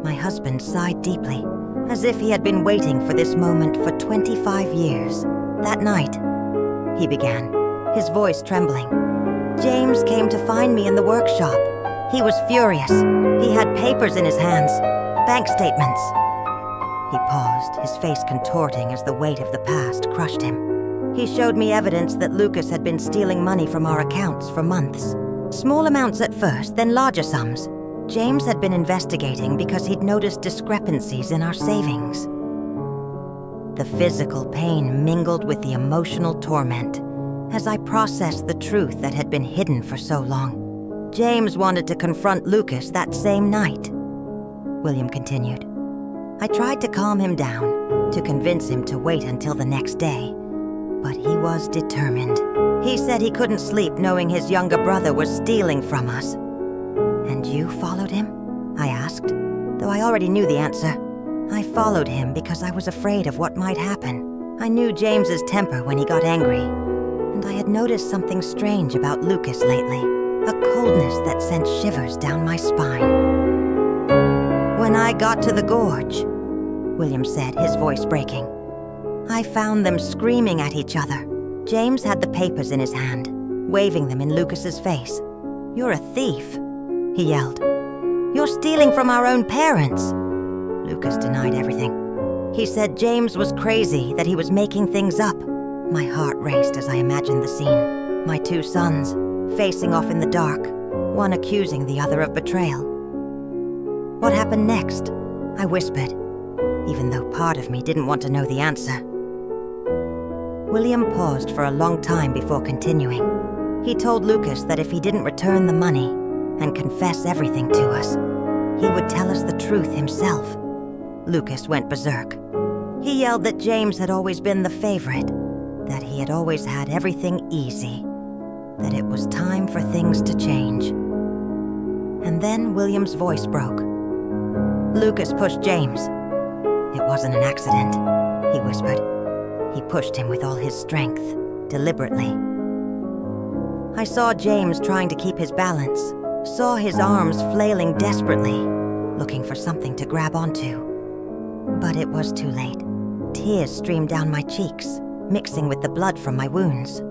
Speaker 1: My husband sighed deeply, as if he had been waiting for this moment for 25 years. "That night," he began, his voice trembling, "James came to find me in the workshop. He was furious. He had papers in his hands, bank statements." He paused, his face contorting as the weight of the past crushed him. He showed me evidence that Lucas had been stealing money from our accounts for months. Small amounts at first, then larger sums. James had been investigating because he'd noticed discrepancies in our savings. The physical pain mingled with the emotional torment as I processed the truth that had been hidden for so long. James wanted to confront Lucas that same night, William continued. I tried to calm him down, to convince him to wait until the next day, but he was determined. He said he couldn't sleep knowing his younger brother was stealing from us. And you followed him? I asked, though I already knew the answer. I followed him because I was afraid of what might happen. I knew James's temper when he got angry, and I had noticed something strange about Lucas lately, a coldness that sent shivers down my spine. When I got to the gorge, William said, his voice breaking, I found them screaming at each other. James had the papers in his hand, waving them in Lucas's face. You're a thief, he yelled. You're stealing from our own parents. Lucas denied everything. He said James was crazy, that he was making things up. My heart raced as I imagined the scene. My two sons, facing off in the dark, one accusing the other of betrayal. What happened next? I whispered, even though part of me didn't want to know the answer. William paused for a long time before continuing. He told Lucas that if he didn't return the money and confess everything to us, he would tell us the truth himself. Lucas went berserk. He yelled that James had always been the favorite, that he had always had everything easy, that it was time for things to change. And then William's voice broke. Lucas pushed James. It wasn't an accident, he whispered. He pushed him with all his strength, deliberately. I saw James trying to keep his balance, saw his arms flailing desperately, looking for something to grab onto. But it was too late. Tears streamed down my cheeks, mixing with the blood from my wounds.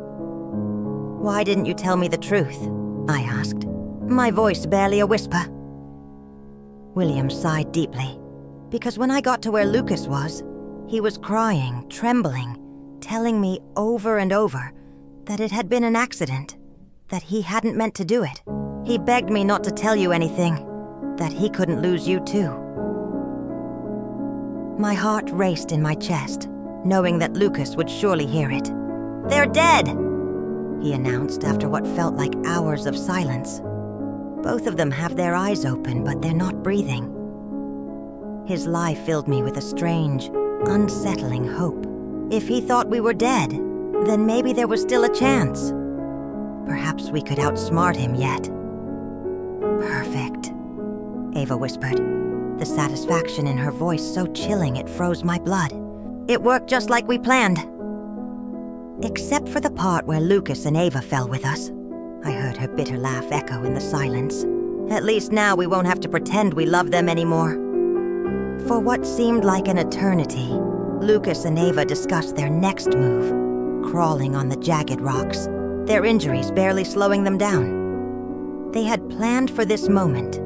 Speaker 1: Why didn't you tell me the truth? I asked, my voice barely a whisper. William sighed deeply, because when I got to where Lucas was, he was crying, trembling, telling me over and over that it had been an accident, that he hadn't meant to do it. He begged me not to tell you anything, that he couldn't lose you too. My heart raced in my chest, knowing that Lucas would surely hear it. They're dead, he announced after what felt like hours of silence. Both of them have their eyes open, but they're not breathing. His lie filled me with a strange, unsettling hope. If he thought we were dead, then maybe there was still a chance. Perhaps we could outsmart him yet. Perfect, Ava whispered, the satisfaction in her voice so chilling it froze my blood. It worked just like we planned. Except for the part where Lucas and Ava fell with us. I heard her bitter laugh echo in the silence. At least now we won't have to pretend we love them anymore. For what seemed like an eternity, Lucas and Ava discussed their next move, crawling on the jagged rocks, their injuries barely slowing them down. They had planned for this moment,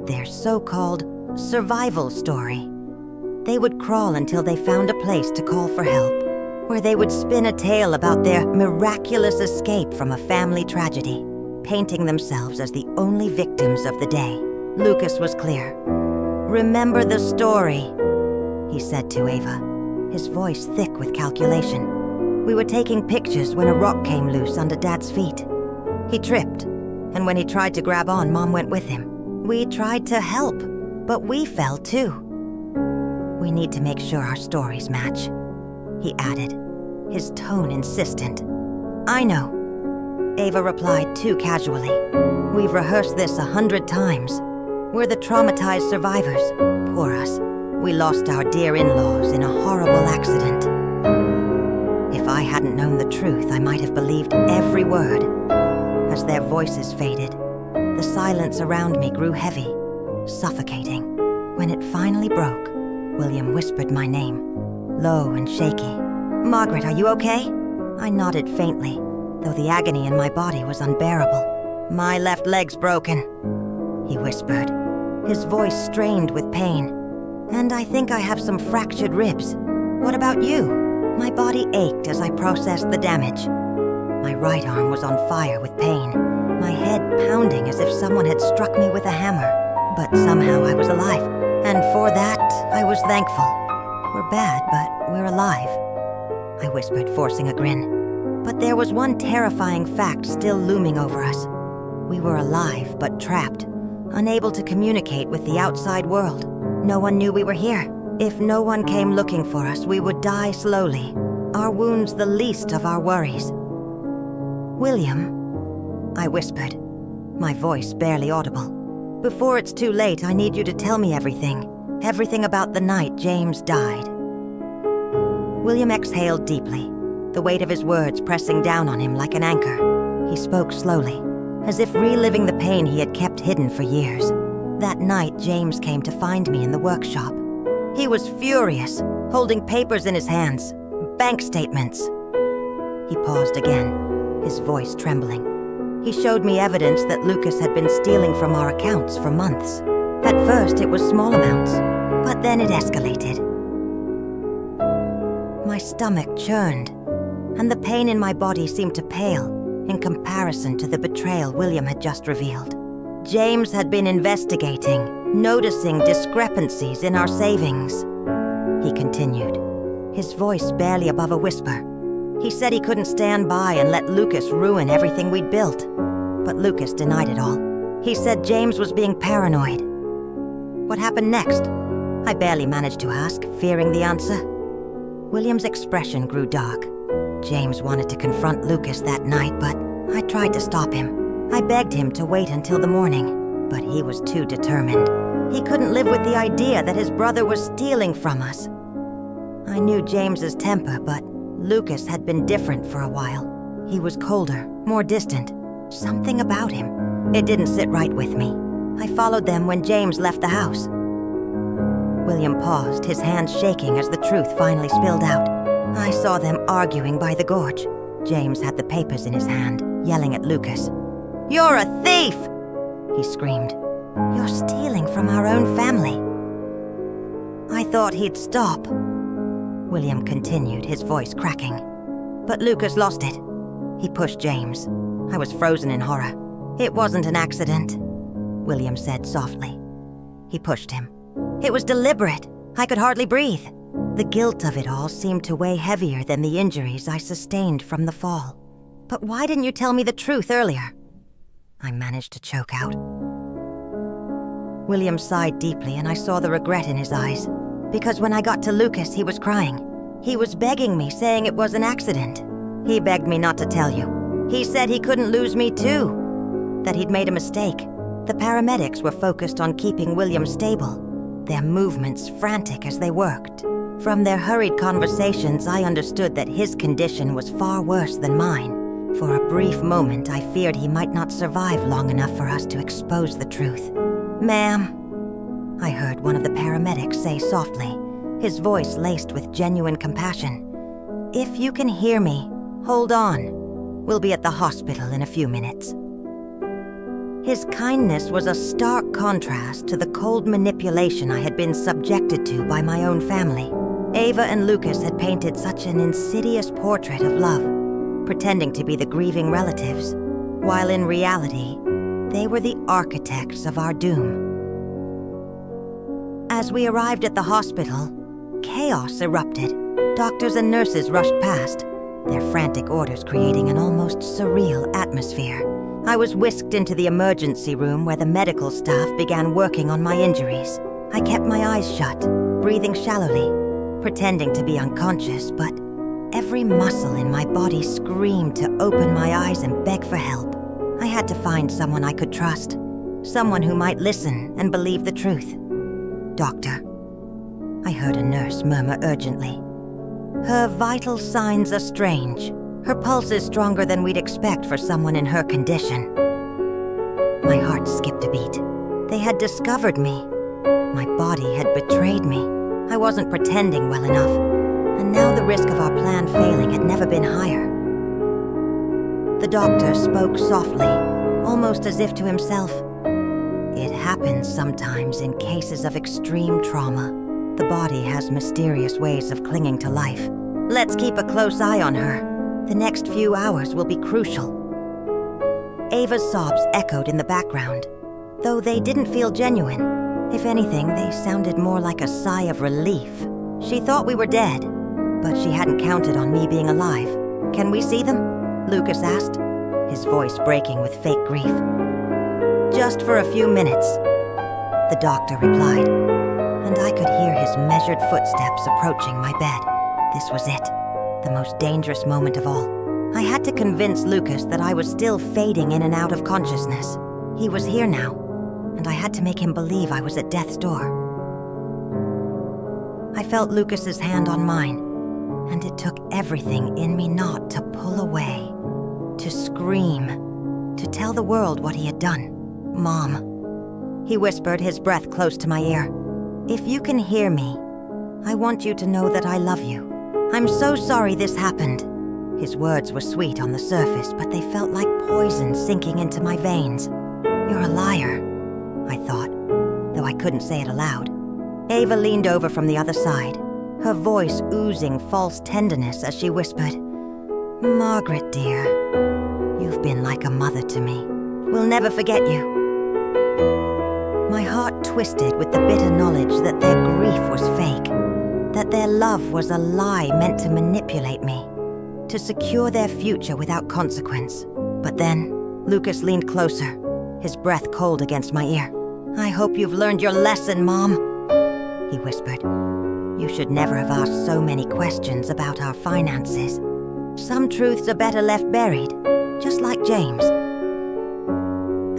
Speaker 1: their so-called survival story. They would crawl until they found a place to call for help, where they would spin a tale about their miraculous escape from a family tragedy, painting themselves as the only victims of the day. Lucas was clear. Remember the story, he said to Ava, his voice thick with calculation. We were taking pictures when a rock came loose under Dad's feet. He tripped, and when he tried to grab on, Mom went with him. We tried to help, but we fell too. We need to make sure our stories match, he added, his tone insistent. I know, Ava replied too casually. We've rehearsed this 100 times. We're the traumatized survivors. Poor us. We lost our dear in-laws in a horrible accident. If I hadn't known the truth, I might have believed every word. As their voices faded, the silence around me grew heavy, suffocating. When it finally broke, William whispered my name, low and shaky. Margaret, are you okay? I nodded faintly, though the agony in my body was unbearable. My left leg's broken, he whispered, his voice strained with pain. And I think I have some fractured ribs. What about you? My body ached as I processed the damage. My right arm was on fire with pain, my head pounding as if someone had struck me with a hammer. But somehow I was alive, and for that, I was thankful. We're bad, but we're alive, I whispered, forcing a grin. But there was one terrifying fact still looming over us. We were alive, but trapped, unable to communicate with the outside world. No one knew we were here. If no one came looking for us, we would die slowly, our wounds the least of our worries. William, I whispered, my voice barely audible. Before it's too late, I need you to tell me everything. Everything about the night James died. William exhaled deeply, the weight of his words pressing down on him like an anchor. He spoke slowly, as if reliving the pain he had kept hidden for years. That night, James came to find me in the workshop. He was furious, holding papers in his hands, bank statements. He paused again, his voice trembling. He showed me evidence that Lucas had been stealing from our accounts for months. At first, it was small amounts, but then it escalated. My stomach churned, and the pain in my body seemed to pale in comparison to the betrayal William had just revealed. James had been investigating, noticing discrepancies in our savings. He continued, his voice barely above a whisper. He said he couldn't stand by and let Lucas ruin everything we'd built. But Lucas denied it all. He said James was being paranoid. What happened next? I barely managed to ask, fearing the answer. William's expression grew dark. James wanted to confront Lucas that night, but I tried to stop him. I begged him to wait until the morning, but he was too determined. He couldn't live with the idea that his brother was stealing from us. I knew James's temper, but Lucas had been different for a while. He was colder, more distant. Something about him. It didn't sit right with me. I followed them when James left the house. William paused, his hands shaking as the truth finally spilled out. I saw them arguing by the gorge. James had the papers in his hand, yelling at Lucas. "You're a thief!" he screamed. "You're stealing from our own family." I thought he'd stop. William continued, his voice cracking. But Lucas lost it. He pushed James. I was frozen in horror. "It wasn't an accident," William said softly. He pushed him. "It was deliberate. I could hardly breathe." The guilt of it all seemed to weigh heavier than the injuries I sustained from the fall. "But why didn't you tell me the truth earlier?" I managed to choke out. William sighed deeply, and I saw the regret in his eyes. Because when I got to Lucas, he was crying. He was begging me, saying it was an accident. He begged me not to tell you. He said he couldn't lose me too, that he'd made a mistake. The paramedics were focused on keeping William stable, their movements frantic as they worked. From their hurried conversations, I understood that his condition was far worse than mine. For a brief moment, I feared he might not survive long enough for us to expose the truth. "Ma'am," I heard one of the paramedics say softly, his voice laced with genuine compassion. "If you can hear me, hold on. We'll be at the hospital in a few minutes." His kindness was a stark contrast to the cold manipulation I had been subjected to by my own family. Ava and Lucas had painted such an insidious portrait of love, pretending to be the grieving relatives, while in reality, they were the architects of our doom. As we arrived at the hospital, chaos erupted. Doctors and nurses rushed past, their frantic orders creating an almost surreal atmosphere. I was whisked into the emergency room where the medical staff began working on my injuries. I kept my eyes shut, breathing shallowly, pretending to be unconscious, but every muscle in my body screamed to open my eyes and beg for help. I had to find someone I could trust, someone who might listen and believe the truth. "Doctor," I heard a nurse murmur urgently. "Her vital signs are strange. Her pulse is stronger than we'd expect for someone in her condition." My heart skipped a beat. They had discovered me. My body had betrayed me. I wasn't pretending well enough, and now the risk of our plan failing had never been higher. The doctor spoke softly, almost as if to himself. "It happens sometimes in cases of extreme trauma. The body has mysterious ways of clinging to life. Let's keep a close eye on her. The next few hours will be crucial." Ava's sobs echoed in the background. though they didn't feel genuine. If anything, they sounded more like a sigh of relief. She thought we were dead, but she hadn't counted on me being alive. "Can we see them?" Lucas asked, his voice breaking with fake grief. "Just for a few minutes," the doctor replied, and I could hear his measured footsteps approaching my bed. This was it, the most dangerous moment of all. I had to convince Lucas that I was still fading in and out of consciousness. He was here now, and I had to make him believe I was at death's door. I felt Lucas's hand on mine, and it took everything in me not to pull away, to scream, to tell the world what he had done. "Mom," he whispered, his breath close to my ear. "If you can hear me, I want you to know that I love you. I'm so sorry this happened." His words were sweet on the surface, but they felt like poison sinking into my veins. "You're a liar," I thought, though I couldn't say it aloud. Ava leaned over from the other side, her voice oozing false tenderness as she whispered, "Margaret, dear, you've been like a mother to me. We'll never forget you." My heart twisted with the bitter knowledge that their grief was fake, that their love was a lie meant to manipulate me, to secure their future without consequence. But then, Lucas leaned closer, his breath cold against my ear. "I hope you've learned your lesson, Mom," he whispered. "You should never have asked so many questions about our finances. Some truths are better left buried, just like James."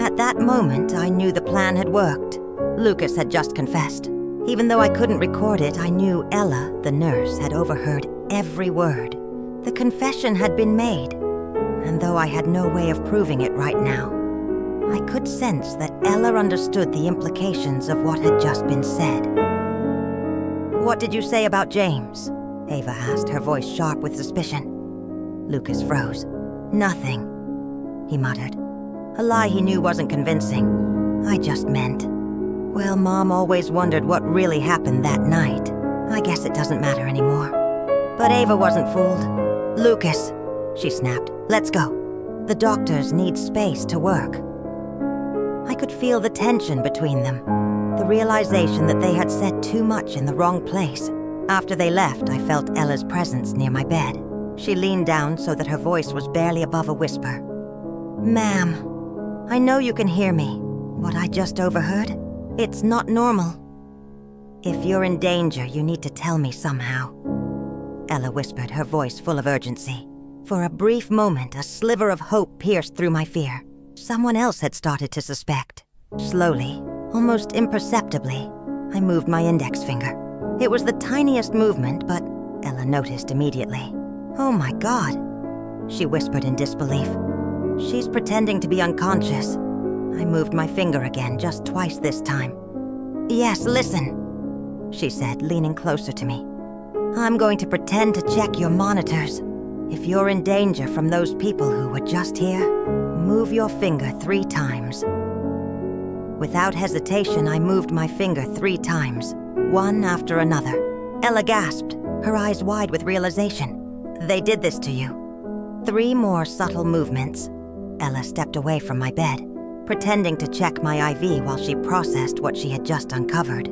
Speaker 1: At that moment, I knew the plan had worked. Lucas had just confessed. Even though I couldn't record it, I knew Ella, the nurse, had overheard every word. The confession had been made, and though I had no way of proving it right now, I could sense that Ella understood the implications of what had just been said. "What did you say about James?" Ava asked, her voice sharp with suspicion. Lucas froze. "Nothing," he muttered. A lie he knew wasn't convincing. "I just meant, well, Mom always wondered what really happened that night. I guess it doesn't matter anymore." But Ava wasn't fooled. "Lucas," she snapped, "let's go. The doctors need space to work." I could feel the tension between them, the realization that they had said too much in the wrong place. After they left, I felt Ella's presence near my bed. She leaned down so that her voice was barely above a whisper. "Ma'am, I know you can hear me. What I just overheard? It's not normal. If you're in danger, you need to tell me somehow," Ella whispered, her voice full of urgency. For a brief moment, a sliver of hope pierced through my fear. Someone else had started to suspect. Slowly, almost imperceptibly, I moved my index finger. It was the tiniest movement, but Ella noticed immediately. "Oh my God," she whispered in disbelief. "She's pretending to be unconscious." I moved my finger again, just twice this time. "Yes, listen," she said, leaning closer to me. "I'm going to pretend to check your monitors. If you're in danger from those people who were just here, move your finger 3 times. Without hesitation, I moved my finger 3 times, one after another. Ella gasped, her eyes wide with realization. "They did this to you." 3 more subtle movements. Ella stepped away from my bed, pretending to check my IV while she processed what she had just uncovered.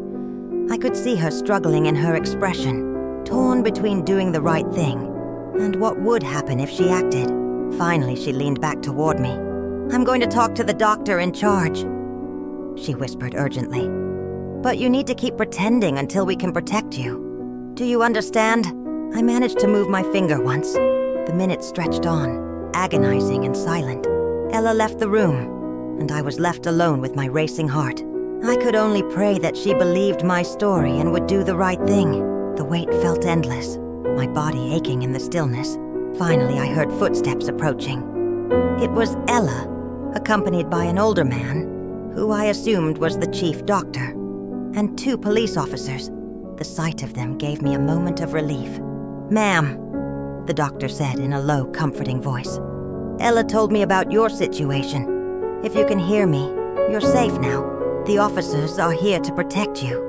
Speaker 1: I could see her struggling in her expression, torn between doing the right thing and what would happen if she acted. Finally, she leaned back toward me. "I'm going to talk to the doctor in charge," she whispered urgently. "But you need to keep pretending until we can protect you. Do you understand?" I managed to move my finger once. The minutes stretched on, agonizing and silent. Ella left the room, and I was left alone with my racing heart. I could only pray that she believed my story and would do the right thing. The wait felt endless, my body aching in the stillness. Finally, I heard footsteps approaching. It was Ella, accompanied by an older man, who I assumed was the chief doctor, and 2 police officers. The sight of them gave me a moment of relief. "Ma'am," the doctor said in a low, comforting voice. "Ella told me about your situation. If you can hear me, you're safe now. The officers are here to protect you."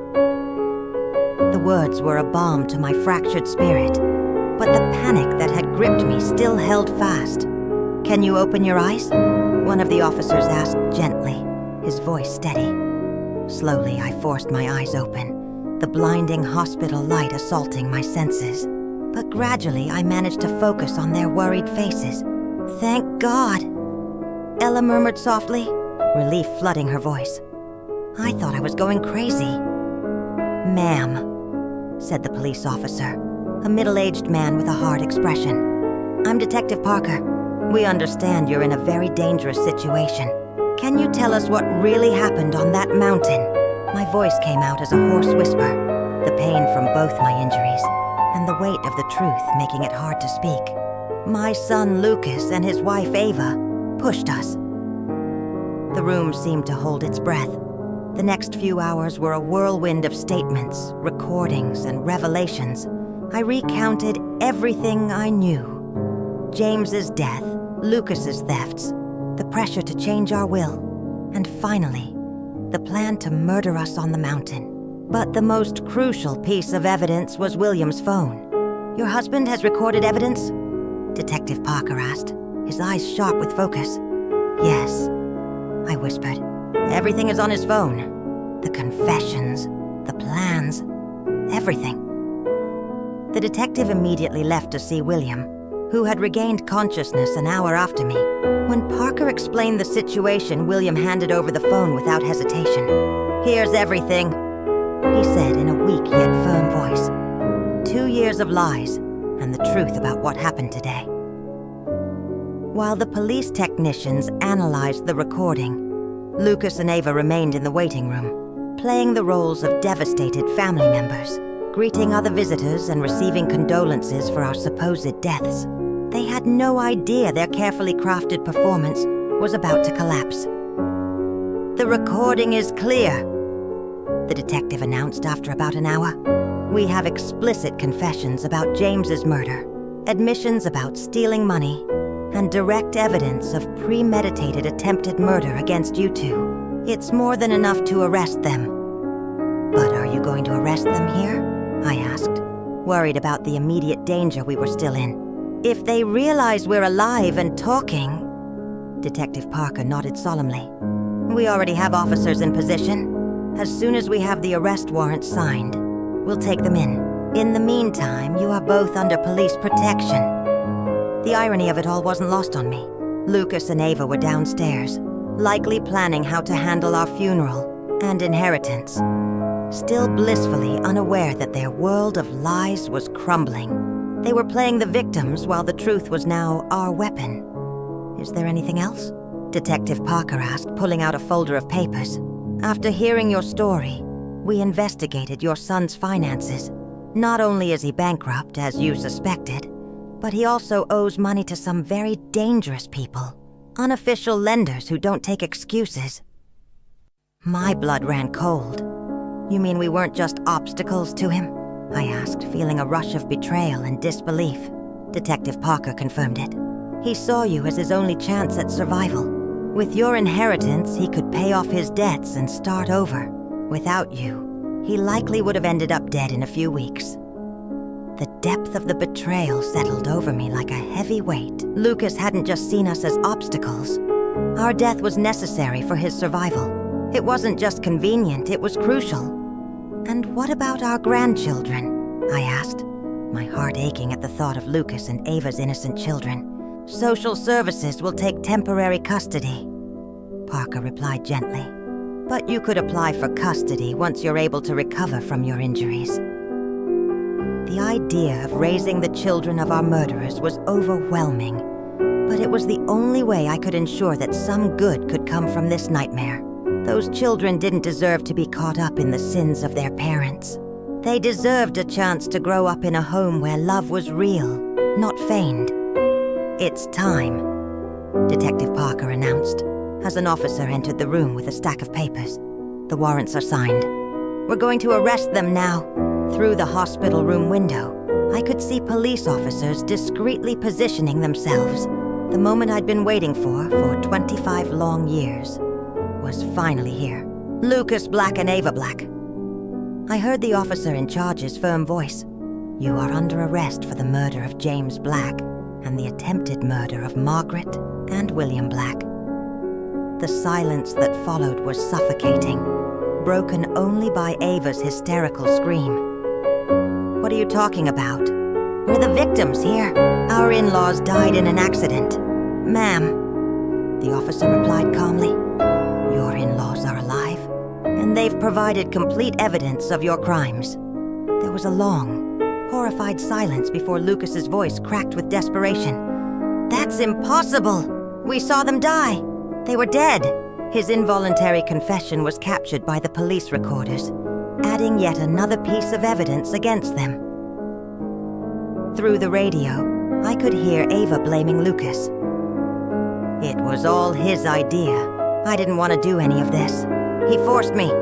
Speaker 1: The words were a balm to my fractured spirit, but the panic that had gripped me still held fast. "Can you open your eyes?" one of the officers asked gently, his voice steady. Slowly, I forced my eyes open, the blinding hospital light assaulting my senses. But gradually, I managed to focus on their worried faces. "Thank God," Ella murmured softly, relief flooding her voice. I thought I was going crazy. "Ma'am," said the police officer, a middle-aged man with a hard expression. "I'm Detective Parker. We understand you're in a very dangerous situation. Can you tell us what really happened on that mountain?" My voice came out as a hoarse whisper, the pain from both my injuries, and the weight of the truth making it hard to speak. "My son Lucas and his wife Ava pushed us." The room seemed to hold its breath. The next few hours were a whirlwind of statements, recordings, and revelations. I recounted everything I knew. James's death, Lucas's thefts, the pressure to change our will, and finally, the plan to murder us on the mountain. But the most crucial piece of evidence was William's phone. "Your husband has recorded evidence?" Detective Parker asked, his eyes sharp with focus. "Yes," I whispered. "Everything is on his phone. The confessions, the plans, everything." The detective immediately left to see William, who had regained consciousness an hour after me. When Parker explained the situation, William handed over the phone without hesitation. "Here's everything," he said in a weak yet firm voice. 2 years of lies and the truth about what happened today. While the police technicians analyzed the recording, Lucas and Ava remained in the waiting room, playing the roles of devastated family members, greeting other visitors and receiving condolences for our supposed deaths. They had no idea their carefully crafted performance was about to collapse. "The recording is clear," the detective announced after about an hour. "We have explicit confessions about James's murder, admissions about stealing money, and direct evidence of premeditated attempted murder against you two. It's more than enough to arrest them." "But are you going to arrest them here?" I asked, worried about the immediate danger we were still in. "If they realize we're alive and talking," Detective Parker nodded solemnly. "We already have officers in position. As soon as we have the arrest warrant signed, we'll take them in. In the meantime, you are both under police protection." The irony of it all wasn't lost on me. Lucas and Ava were downstairs, likely planning how to handle our funeral and inheritance, still blissfully unaware that their world of lies was crumbling. They were playing the victims while the truth was now our weapon. "Is there anything else?" Detective Parker asked, pulling out a folder of papers. "After hearing your story, we investigated your son's finances. Not only is he bankrupt, as you suspected, but he also owes money to some very dangerous people, unofficial lenders who don't take excuses." My blood ran cold. "You mean we weren't just obstacles to him?" I asked, feeling a rush of betrayal and disbelief. Detective Parker confirmed it. "He saw you as his only chance at survival. With your inheritance, he could pay off his debts and start over. Without you, he likely would have ended up dead in a few weeks." The depth of the betrayal settled over me like a heavy weight. Lucas hadn't just seen us as obstacles. Our death was necessary for his survival. It wasn't just convenient, it was crucial. "And what about our grandchildren?" I asked, my heart aching at the thought of Lucas and Ava's innocent children. "Social services will take temporary custody," Parker replied gently. "But you could apply for custody once you're able to recover from your injuries." The idea of raising the children of our murderers was overwhelming, but it was the only way I could ensure that some good could come from this nightmare. Those children didn't deserve to be caught up in the sins of their parents. They deserved a chance to grow up in a home where love was real, not feigned. "It's time," Detective Parker announced, as an officer entered the room with a stack of papers. "The warrants are signed. We're going to arrest them now." Through the hospital room window, I could see police officers discreetly positioning themselves. The moment I'd been waiting for 25 long years was finally here. "Lucas Black and Ava Black." I heard the officer in charge's firm voice. "You are under arrest for the murder of James Black and the attempted murder of Margaret and William Black." The silence that followed was suffocating, broken only by Ava's hysterical scream. "What are you talking about? We're the victims here. Our in-laws died in an accident." "Ma'am," the officer replied calmly, "your in-laws are alive, and they've provided complete evidence of your crimes." There was a long, horrified silence before Lucas's voice cracked with desperation. "That's impossible! We saw them die! They were dead!" His involuntary confession was captured by the police recorders, adding yet another piece of evidence against them. Through the radio, I could hear Ava blaming Lucas. "It was all his idea. I didn't want to do any of this. He forced me."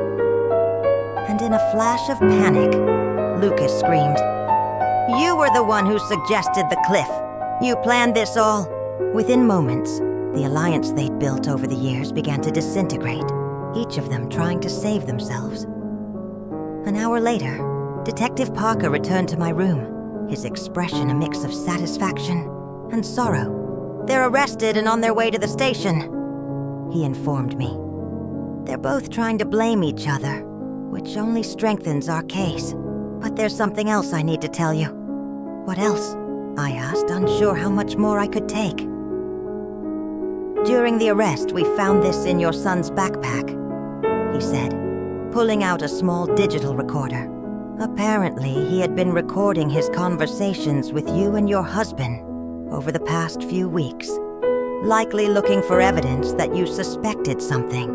Speaker 1: And in a flash of panic, Lucas screamed, "You were the one who suggested the cliff. You planned this all." Within moments, the alliance they'd built over the years began to disintegrate, each of them trying to save themselves. An hour later, Detective Parker returned to my room, his expression a mix of satisfaction and sorrow. "They're arrested and on their way to the station," he informed me. "They're both trying to blame each other, which only strengthens our case. But there's something else I need to tell you." "What else?" I asked, unsure how much more I could take. "During the arrest, we found this in your son's backpack," he said, pulling out a small digital recorder. "Apparently, he had been recording his conversations with you and your husband over the past few weeks, likely looking for evidence that you suspected something."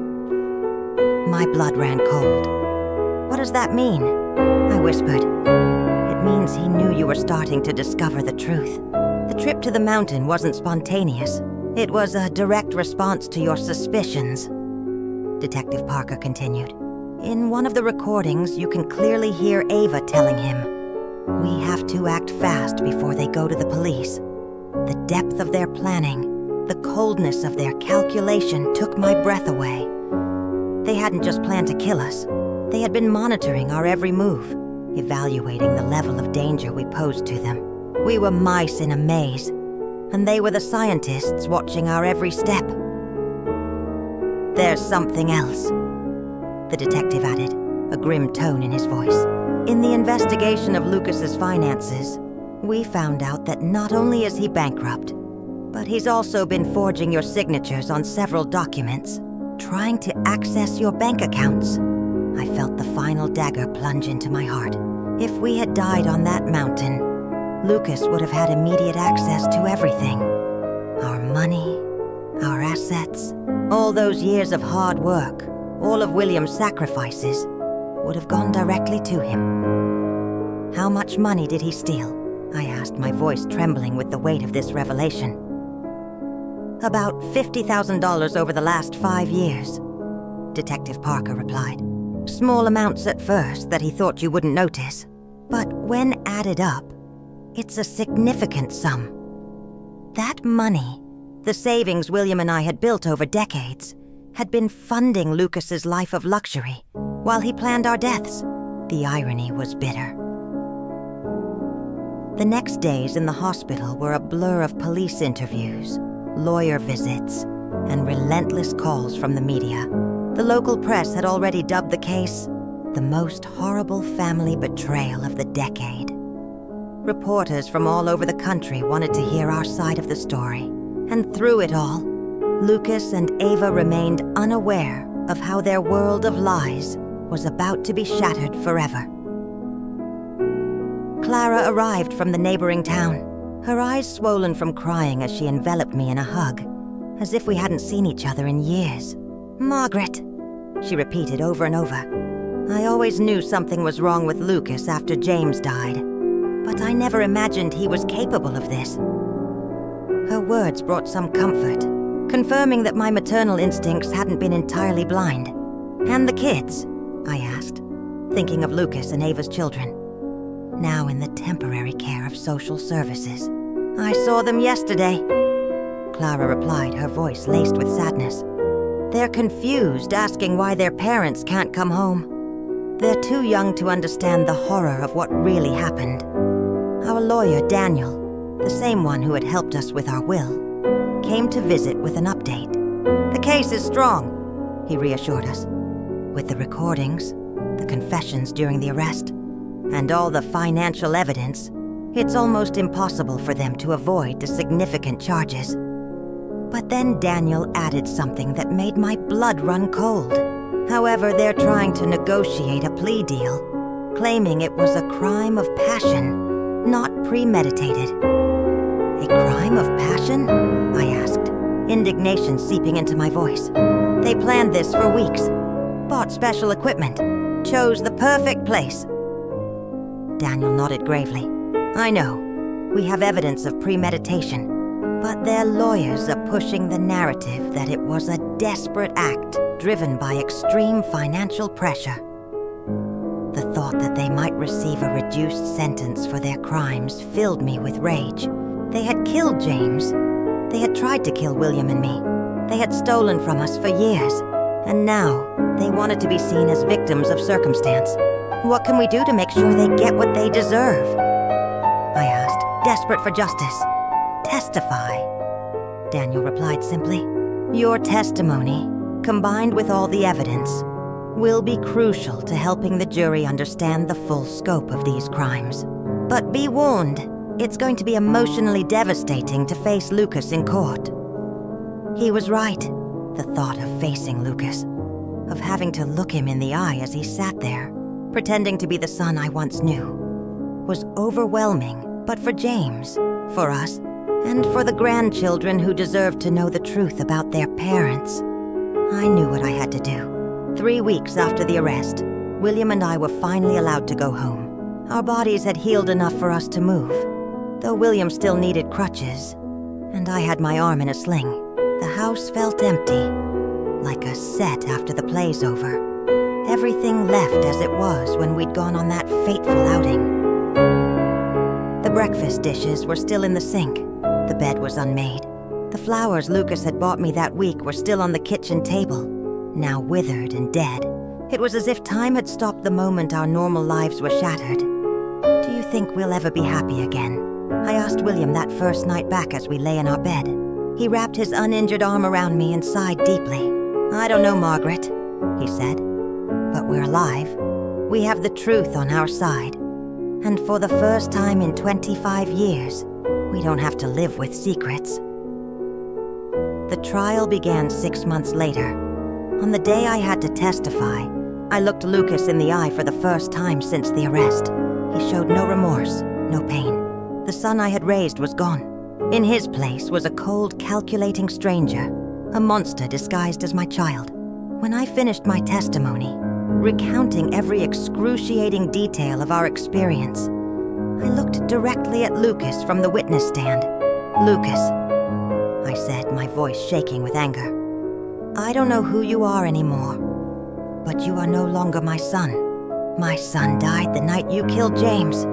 Speaker 1: My blood ran cold. "What does that mean?" I whispered. "It means he knew you were starting to discover the truth. The trip to the mountain wasn't spontaneous. It was a direct response to your suspicions," Detective Parker continued. "In one of the recordings, you can clearly hear Ava telling him, 'We have to act fast before they go to the police.' The depth of their planning, the coldness of their calculation took my breath away. They hadn't just planned to kill us. They had been monitoring our every move, evaluating the level of danger we posed to them. We were mice in a maze, and they were the scientists watching our every step." "There's something else," the detective added, a grim tone in his voice. "In the investigation of Lucas's finances, we found out that not only is he bankrupt, but he's also been forging your signatures on several documents, trying to access your bank accounts." I felt the final dagger plunge into my heart. If we had died on that mountain, Lucas would have had immediate access to everything. Our money, our assets, all those years of hard work, all of William's sacrifices, would have gone directly to him. "How much money did he steal?" I asked, my voice trembling with the weight of this revelation. "About $50,000 over the last 5 years," Detective Parker replied. "Small amounts at first that he thought you wouldn't notice, but when added up, it's a significant sum. That money, the savings William and I had built over decades, had been funding Lucas's life of luxury while he planned our deaths." The irony was bitter. The next days in the hospital were a blur of police interviews, lawyer visits, and relentless calls from the media. The local press had already dubbed the case the most horrible family betrayal of the decade. Reporters from all over the country wanted to hear our side of the story, and through it all, Lucas and Ava remained unaware of how their world of lies was about to be shattered forever. Clara arrived from the neighboring town, her eyes swollen from crying as she enveloped me in a hug, as if we hadn't seen each other in years. "Margaret," she repeated over and over. "I always knew something was wrong with Lucas after James died, but I never imagined he was capable of this." Her words brought some comfort, confirming that my maternal instincts hadn't been entirely blind. "And the kids?" I asked, thinking of Lucas and Ava's children, now in the temporary care of social services. "I saw them yesterday," Clara replied, her voice laced with sadness. "They're confused, asking why their parents can't come home. They're too young to understand the horror of what really happened. Our lawyer, Daniel, the same one who had helped us with our will, came to visit with an update. The case is strong," he reassured us. "With the recordings, the confessions during the arrest, and all the financial evidence, it's almost impossible for them to avoid the significant charges." But then Daniel added something that made my blood run cold. However, they're trying to negotiate a plea deal, claiming it was a crime of passion, not premeditated. "A crime of passion?" I asked, indignation seeping into my voice. "They planned this for weeks, bought special equipment, chose the perfect place." Daniel nodded gravely. "I know, we have evidence of premeditation, but their lawyers are pushing the narrative that it was a desperate act driven by extreme financial pressure." The thought that they might receive a reduced sentence for their crimes filled me with rage. They had killed James. They had tried to kill William and me. They had stolen from us for years, and now they wanted to be seen as victims of circumstance. What can we do to make sure they get what they deserve? I asked, desperate for justice. "Testify," Daniel replied simply. "Your testimony, combined with all the evidence, will be crucial to helping the jury understand the full scope of these crimes. But be warned, it's going to be emotionally devastating to face Lucas in court." He was right. The thought of facing Lucas, of having to look him in the eye as he sat there, pretending to be the son I once knew, was overwhelming. But for James, for us, and for the grandchildren who deserved to know the truth about their parents, I knew what I had to do. 3 weeks after the arrest, William and I were finally allowed to go home. Our bodies had healed enough for us to move, though William still needed crutches, and I had my arm in a sling. The house felt empty, like a set after the play's over. Everything left as it was when we'd gone on that fateful outing. The breakfast dishes were still in the sink. The bed was unmade. The flowers Lucas had bought me that week were still on the kitchen table, now withered and dead. It was as if time had stopped the moment our normal lives were shattered. "Do you think we'll ever be happy again?" I asked William that first night back as we lay in our bed. He wrapped his uninjured arm around me and sighed deeply. "I don't know, Margaret," he said. "But we're alive. We have the truth on our side. And for the first time in 25 years, we don't have to live with secrets." The trial began 6 months later. On the day I had to testify, I looked Lucas in the eye for the first time since the arrest. He showed no remorse, no pain. The son I had raised was gone. In his place was a cold, calculating stranger, a monster disguised as my child. When I finished my testimony, recounting every excruciating detail of our experience, I looked directly at Lucas from the witness stand. "Lucas," I said, my voice shaking with anger, "I don't know who you are anymore, but you are no longer my son. My son died the night you killed James.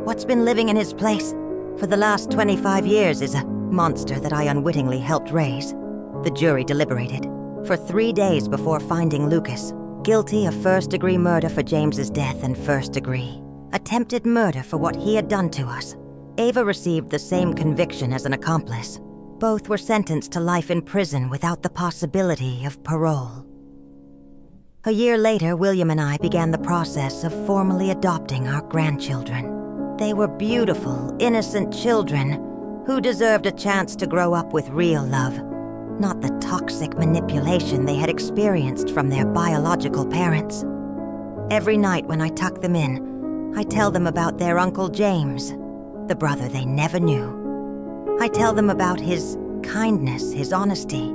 Speaker 1: What's been living in his place for the last 25 years is a monster that I unwittingly helped raise." The jury deliberated for 3 days before finding Lucas guilty of first-degree murder for James's death and first-degree attempted murder for what he had done to us. Ava received the same conviction as an accomplice. Both were sentenced to life in prison without the possibility of parole. A year later, William and I began the process of formally adopting our grandchildren. They were beautiful, innocent children who deserved a chance to grow up with real love, not the toxic manipulation they had experienced from their biological parents. Every night when I tuck them in, I tell them about their Uncle James, the brother they never knew. I tell them about his kindness, his honesty,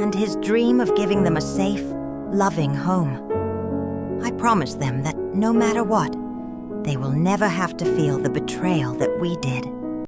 Speaker 1: and his dream of giving them a safe, loving home. I promise them that no matter what, they will never have to feel the betrayal that we did.